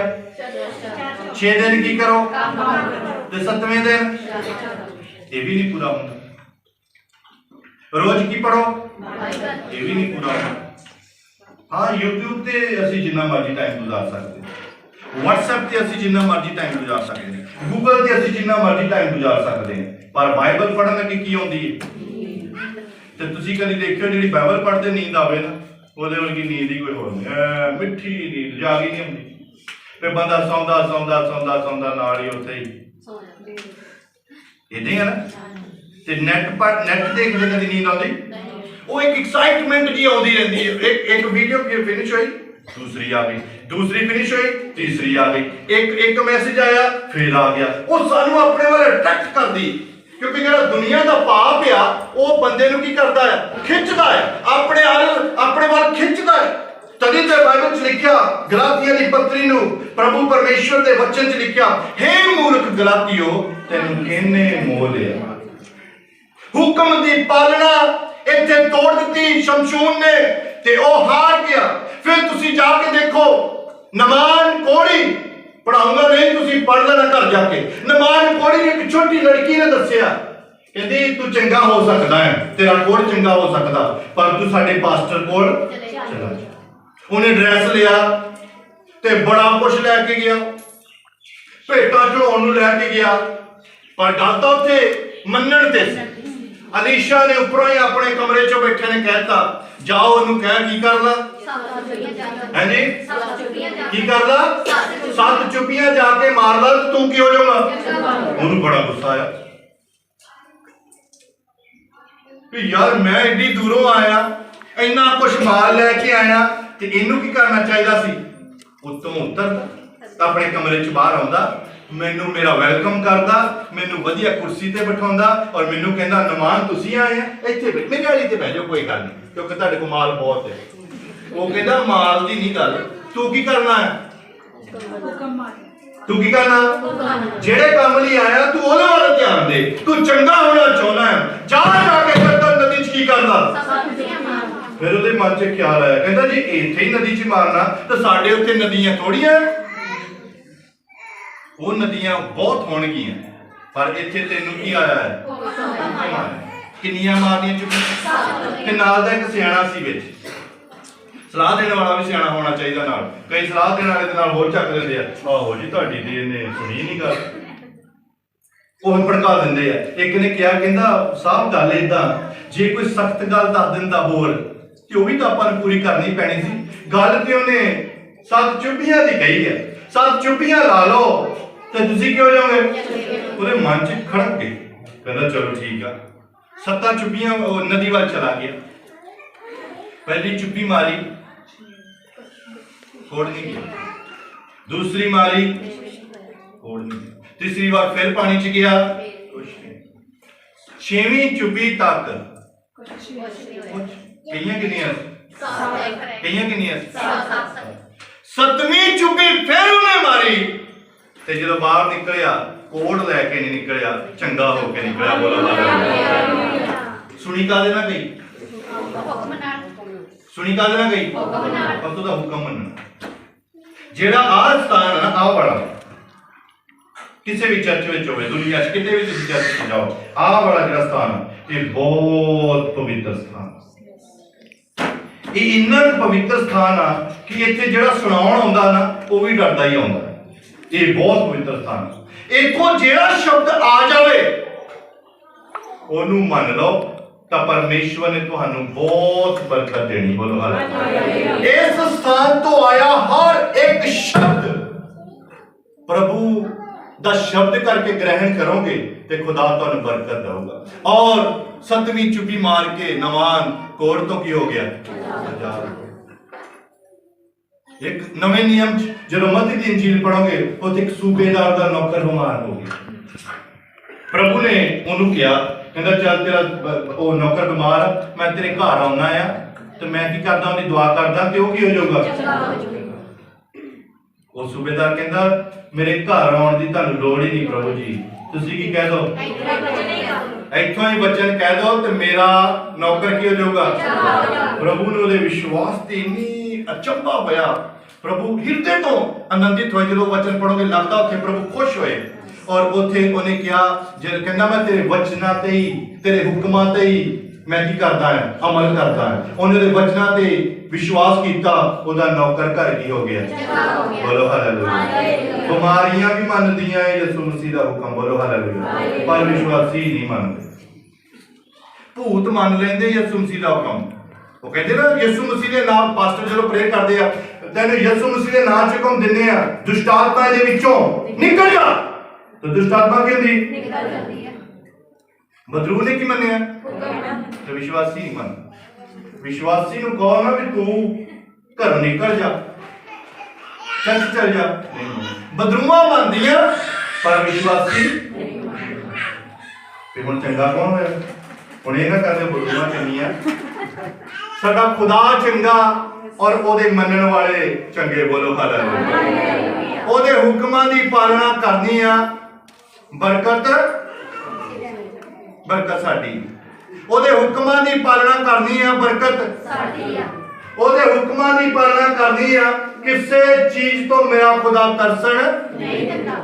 6 दिन की करो ते 7वें दिन ये भी नहीं पूरा होता। रोज की पढ़ो, ये भी नहीं पूरा होता। हाँ, यूट्यूब ते असी जिन्ना मर्जी टाइम गुजार सकते, WhatsApp ਤੇ ਅਸੀਂ ਜਿੰਨਾ ਮਰਜ਼ੀ ਟਾਈਮ ਗੁਜ਼ਾਰ ਸਕਦੇ ਹਾਂ, Google ਤੇ ਅਸੀਂ ਜਿੰਨਾ ਮਰਜ਼ੀ ਟਾਈਮ ਗੁਜ਼ਾਰ ਸਕਦੇ ਹਾਂ, ਪਰ ਬਾਈਬਲ ਪੜ੍ਹਨ ਲੱਗੇ ਕੀ ਆਉਂਦੀ ਹੈ? ਤੇ ਤੁਸੀਂ ਕਦੀ ਦੇਖਿਓ ਜਿਹੜੀ ਬਾਈਬਲ ਪੜ੍ਹਦੇ ਨੀਂਦ ਆਵੇ ਨਾ, ਉਹਦੇ ਵਰਗੀ ਨੀਂਦ ਹੀ ਕੋਈ ਹੋਰ ਨਹੀਂ, ਮਿੱਠੀ ਨੀਂਦ, ਜਾਗ ਹੀ ਨਹੀਂ ਆਉਂਦੀ। ਫਿਰ ਬੰਦਾ ਸੌਂਦਾ ਨਾਲ ਹੀ ਉੱਥੇ ਹੀ ਇਦਾਂ ਹੀ ਹੈ ਨਾ। ਤੇ ਨੈਟ ਦੇਖਦੇ ਕਦੀ ਨੀਂਦ ਆਉਂਦੀ? ਉਹ ਇੱਕ ਐਕਸਾਈਟਮੈਂਟ ਜੀ ਆਉਂਦੀ ਰਹਿੰਦੀ ਹੈ। ਇੱਕ ਵੀਡੀਓ ਫਿਨਿਸ਼ ਹੋਈ, दूसरी आ गई, दूसरी फिनिश हुई, तीसरी आ गई, एक मैसेज आया फिर आ गया। वो सानू अपने वाल अट्रैक्ट करदी, क्योंकि जो दुनिया का पाप आ वो बंदे नू की करता है, खिंचता है, अपने वाल खिंचता है। तभी तो बाइबल च लिखा, गलातियां दी पत्री नू प्रभु परमेश्वर दे वचन च लिखा, हे मूर्ख गलातियो तैनू किहने मोह लिया। हुक्म दी पालना इत्थे तोड़ दी शमशून ने ते ओ हार गया। फिर तुसी जाके देखो नमान कोड़ी, पढ़ाऊंगा नहीं, तुसी पढ़ लेना घर जाके। नमान कोड़ी ने एक छोटी लड़की ने दसिया, कहती तू चंगा हो सकता है, तेरा कोड़ चंगा हो सकता, पर तू साडे पास्टर कोल चला जा। उन्हें ड्रेस लिया ते बड़ा कुछ लैके गया, भेटा चढ़ाउण नूं लैके गया, पर गल तां उत्थे मन्नण ते सी। अलीशा ने उपरों ही अपने कमरे चो बैठे ने कहता, जाओ उन्होंने कह की कर ला है जी, की कर ला, 7 चुपियां जाके मार ला, तो तू की हो जाऊंगा। उन्होंने बड़ा गुस्सा आया कि यार मैं एडी दूरों आया, इन्ना कुछ माल लैके आया, ते इनू की करना चाहिए सी। उत्तों उतर अपने कमरे च बाहर आउंदा, मैनू मेरा वेलकम करदा, मैनू वधिया कुर्सी ते बिठाउंदा और मैनू कहंदा नमान तुसी आए हैं इत्थे मेरे वाली ते बह जाओ, कोई गल नहीं, क्योंकि तुहाडे कोल माल बहुत है। वो कहंदा माल दी नहीं गल, तू की करना है, तू की करना, जेड़े काम लई आया तू ओदे वाल ध्यान दे, तू चंगा होना चाहना है, जा जाके करता नदी च की करदा। फिर ਉਹਦੇ मन च ख्याल आया, कहंदा जी इत्थे ही नदी च मारना तो साडे उत्थे नदियां थोड़ियां, वो नदियां बहुत होणगियां, पर इत्थे तैनू की आया है, किन्नियां मारनियां चुप्पी। ते नाल दा एक सियाणा सी विच, सलाह देने वाला भी सियाणा होना चाहिए नाल। कई सलाह देने वाले दे नाल होर चक दिंदे आ, आहो जी तुहाडी ते इहने सुणी नहीं गल, ਉਹ ਭੜਕਾ ਦਿੰਦੇ ਆ। ਇੱਕ ਨੇ ਕਿਹਾ, ਕਹਿੰਦਾ ਸਾਹਿਬ ਗੱਲ ਇਦਾਂ, ਜੇ ਕੋਈ ਸਖਤ ਗੱਲ ਦੱਸ ਦਿੰਦਾ ਹੋਰ ਤੇ ਉਹ ਵੀ ਤਾਂ ਆਪਾਂ ਨੂੰ ਪੂਰੀ ਕਰਨੀ ਪੈਣੀ ਸੀ। ਗੱਲ ਤੇ ਉਹਨੇ 7 ਚੁੱਪੀਆਂ ਦੀ ਕਹੀ ਹੈ, 7 ਚੁੱਪੀਆਂ ਲਾ ਲਓ ਤੇ ਤੁਸੀਂ ਕੀ ਹੋ ਜਾਓਗੇ। ਉਹਦੇ ਮਨ 'ਚ ਖੜਕ ਗਈ, ਕਹਿੰਦਾ ਚਲੋ ਠੀਕ ਆ। 7 ਚੁੱਪੀਆਂ ਉਹ ਨਦੀ ਵੱਲ ਚਲਾ ਗਿਆ, पहली चुप्पी मारी, फोड़ नहीं गया, दूसरी मारी, फोड़ नहीं गया, तीसरी बार फिर पानी च गया, कुछ नहीं, 6वीं चुप्पी तक कईयां 7वीं चुप्पी फिर उन्हें मारी, ते जो बाहर निकलिया कोड लैके नहीं निकलिया, चंगा होके निकलिया। बोलो सुनी का देना गई, सुनी का देना गई, अब तो हुक्म मनना। जेड़ा आ स्थान है ना, आ वाला किसी भी चर्च में होवे, दुनिया च किते भी तुसीं चर्च में जाओ, आ वाला जेड़ा स्थान है ये बहुत पवित्र स्थान, ये इन्ना पवित्र स्थान आ कि इत्थे जेड़ा सुनाउण आउंदा ना वो भी डरदा ही आउंदा। ये बहुत पवित्र स्थान, इथों जेड़ा शब्द आ जावे ओनू मन लो ਤਾਂ परमेश्वर ने ਤੁਹਾਨੂੰ बहुत बरकत देनी। बोलो हालेलुया। इस स्थान तो आया हर एक शब्द प्रभु दा शब्द करके ग्रहण करोगे तो खुदा ਤੁਹਾਨੂੰ बरकत देगा। और 7वीं चुप्पी मार के नमान कोर तो की हो गया, एक नवे नियम जो मत्ती दी इंजील पढ़ोगे तो एक सूबेदार दा नौकर बीमार हो गया। प्रभु ने ਉਹਨੂੰ ਕਿਹਾ, कहता चल तेरा वो नौकर बीमार, मैं तेरे घर आना है तो मैं की करदा, उन्हें दुआ करदा ते वो की हो जाऊगा। वो सूबेदार कहता मेरे घर आने की तुहानू लोड़ ही नहीं प्रभु जी, तुसी की कह दो, इत्थों ही वचन कह दो तो मेरा नौकर की हो जाऊगा। प्रभु ने उहदे विश्वास ते इन्नी अचंभा होया, प्रभु हृदय तो आनंदित होए। जो वचन पढ़ोगे लगता उत्थे प्रभु खुश होए। और उथे उन्हें क्या कहना, मैं तेरे वचना ते ही तेरे हुक्मां ते ही मैं की करता है, अमल करता है। उन्हें वचना ते विश्वास किया, उहदा नौकर घर की हो गया। बोलो हालेलुया। बीमारियां भी मनदियां है यीशु मसीह दा हुक्म, बोलो हालेलुया, पर विश्वासी नहीं मनदे। भूत मान लेंदे यीशु मसीह दा हुक्म, वो कहते ना यीशु मसीह दे नाम पास्टर जो प्रे करते हैं तैनूं यीशु मसीह दे नाम च हुक्म दिंदे आ, दुष्ट आत्मा दे विचों निकल जा, तो दुष्ट आत्मा की होंदी निकल जाती है। ਬਦਰੂ ਨੇ ਕੀ ਮੰਨਿਆ ਤੇ ਵਿਸ਼ਵਾਸੀ ਨਹੀਂ ਮੰਨ। ਵਿਸ਼ਵਾਸੀ ਨੂੰ ਕਹੋ ਨਾ ਵੀ ਤੂੰ ਘਰੋਂ ਨਿਕਲ ਜਾ, ਚਰਚ ਚਲ ਜਾ, ਬਦਰੂਆਂ ਮੰਨਦੀਆਂ ਪਰ ਵਿਸ਼ਵਾਸੀ ਤੇ ਹੁਣ ਚੰਗਾ ਕੌਣ ਹੋਇਆ? ਹੁਣ ਇਹ ਨਾ ਕਰਦੇ ਬਦਰੂਆਂ ਚੰਗੀਆਂ, ਸਾਡਾ ਖੁਦਾ ਚੰਗਾ ਔਰ ਉਹਦੇ ਮੰਨਣ ਵਾਲੇ ਚੰਗੇ। ਬੋਲੋ ਹਾਲੇਲੂਇਆ। ਉਹਦੇ ਹੁਕਮਾਂ ਦੀ ਪਾਲਣਾ ਕਰਨੀ ਆ, ਬਰਕਤ ਸਾਡੀ। ਉਹਦੇ ਹੁਕਮਾਂ ਦੀ ਪਾਲਣਾ ਕਰਨੀ ਆ, ਬਰਕਤ ਸਾਡੀ ਆ। ਉਹਦੇ ਹੁਕਮਾਂ ਦੀ ਪਾਲਣਾ ਕਰਨੀ ਆ, ਕਿਸੇ ਚੀਜ਼ ਤੋਂ ਮੇਰਾ ਖੁਦਾ ਤਰਸਣ ਨਹੀਂ ਦਿੰਦਾ।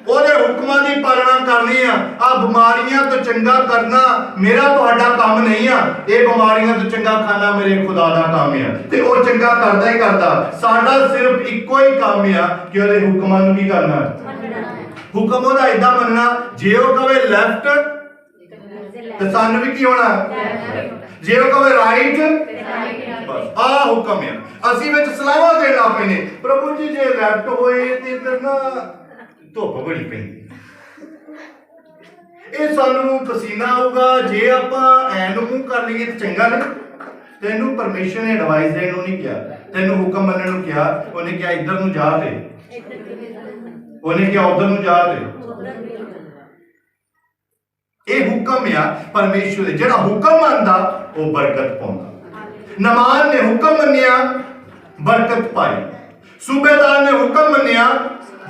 ਉਹਦੇ ਹੁਕਮਾਂ ਦੀ ਪਾਲਣਾ ਕਰਨੀ ਆ। ਆ ਬਿਮਾਰੀਆਂ ਤੋਂ ਚੰਗਾ ਕਰਨਾ ਮੇਰਾ ਤੁਹਾਡਾ ਕੰਮ ਨਹੀਂ ਆ, ਇਹ ਬਿਮਾਰੀਆਂ ਤੋਂ ਚੰਗਾ ਖਾਣਾ ਮੇਰੇ ਖੁਦਾ ਦਾ ਕੰਮ ਆ, ਤੇ ਉਹ ਚੰਗਾ ਕਰਦਾ ਹੀ ਕਰਦਾ। ਸਾਡਾ ਸਿਰਫ ਇੱਕੋ ਹੀ ਕੰਮ ਆ ਕਿ ਉਹਦੇ ਹੁਕਮਾਂ ਨੂੰ ਕੀ ਕਰਨਾ, ਹੁਕਮ ਉਹਦਾ ਏਦਾਂ ਮੰਨਣਾ। ਜੇ ਉਹ ਕਵੇ ਲੈਫਟ ਤੇ ਸਾਨੂੰ ਵੀ ਕੀ ਹੋਣਾ, ਜੇ ਉਹ ਕਵੇ ਰਾਈਟ, ਬਸ ਆ ਹੁਕਮ ਆ। ਅਸੀਂ ਵਿੱਚ ਸਲਾਹਾਂ ਦੇਣ ਲੱਗ ਪਏ ਨੇ, ਪ੍ਰਭੂ ਜੀ ਜੇ ਲੈਫਟ ਹੋਏ ਤੇ ਇੱਧਰ ਨਾ ਧੁੱਪ ਬੜੀ ਪੈਂਦੀ, ਇਹ ਸਾਨੂੰ ਪਸੀਨਾ ਆਊਗਾ। ਜੇ ਆਪਾਂ ਐਨ ਮੂੰਹ ਕਰ ਲਈਏ ਤੇ ਚੰਗਾ ਨਹੀਂ। ਤੈਨੂੰ ਪਰਮੇਸ਼ਰ ਨੇ ਐਡਵਾਈਸ ਦੇਣ ਨੂੰ ਨਹੀਂ ਕਿਹਾ, ਤੈਨੂੰ ਹੁਕਮ ਮੰਨਣ ਨੂੰ ਕਿਹਾ। ਉਹਨੇ ਕਿਹਾ ਇੱਧਰ ਨੂੰ ਜਾ ਤੇ, ਉਹਨੇ ਕਿਹਾ ਉੱਧਰ ਨੂੰ ਜਾ ਤੇ। ਇਹ ਹੁਕਮ ਆ ਪਰਮੇਸ਼ਰ ਦੇ। ਜਿਹੜਾ ਹੁਕਮ ਮੰਨਦਾ ਉਹ ਬਰਕਤ ਪਾਉਂਦਾ। ਨਮਾਨ ਨੇ ਹੁਕਮ ਮੰਨਿਆ, ਬਰਕਤ ਪਾਈ। ਸੂਬੇਦਾਰ ਨੇ ਹੁਕਮ ਮੰਨਿਆ,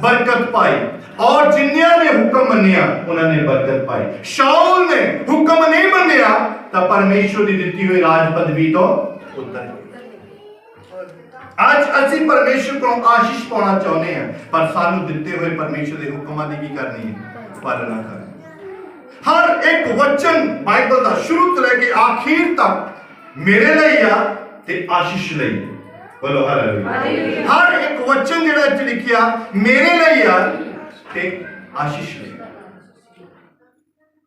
ਬਰਕਤ ਪਾਈ। ਔਰ ਜਿੰਨਿਆਂ ਨੇ ਹੁਕਮ ਮੰਨਿਆ ਉਹਨਾਂ ਨੇ ਬਰਕਤ ਪਾਈ। ਸ਼ਾਉਲ ਨੇ ਹੁਕਮ ਨਹੀਂ ਮੰਨਿਆ ਤਾਂ ਪਰਮੇਸ਼ਰ ਦੀ ਦਿੱਤੀ ਹੋਈ ਰਾਜ ਪਦਵੀ ਤੋਂ ਉੱਤਰ। ਅੱਜ ਅਸੀਂ ਪਰਮੇਸ਼ਰ ਕੋਲੋਂ ਆਸ਼ੀਸ਼ ਪਾਉਣਾ ਚਾਹੁੰਦੇ ਹਾਂ, ਪਰ ਸਾਨੂੰ ਦਿੱਤੇ ਹੋਏ ਪਰਮੇਸ਼ਰ ਦੇ ਹੁਕਮਾਂ ਦੀ ਕੀ ਕਰਨੀ ਹੈ, ਪਾਲਣਾ ਕਰਨੀ। ਹਰ ਇੱਕ ਵਚਨ ਬਾਈਬਲ ਦਾ ਸ਼ੁਰੂ ਤੋਂ ਲੈ ਕੇ ਆਖਿਰ ਤੱਕ ਮੇਰੇ ਲਈ ਆ ਤੇ ਆਸ਼ੀਸ਼ ਲਈ। ਬੋਲੋ ਹਾਲੇਲੂਇਆ। ਹਰ ਇੱਕ ਵਚਨ ਜਿਹੜਾ ਇੱਥੇ ਲਿਖਿਆ ਮੇਰੇ ਲਈ ਆ ਤੇ ਆਸ਼ੀਸ਼ ਲਈ।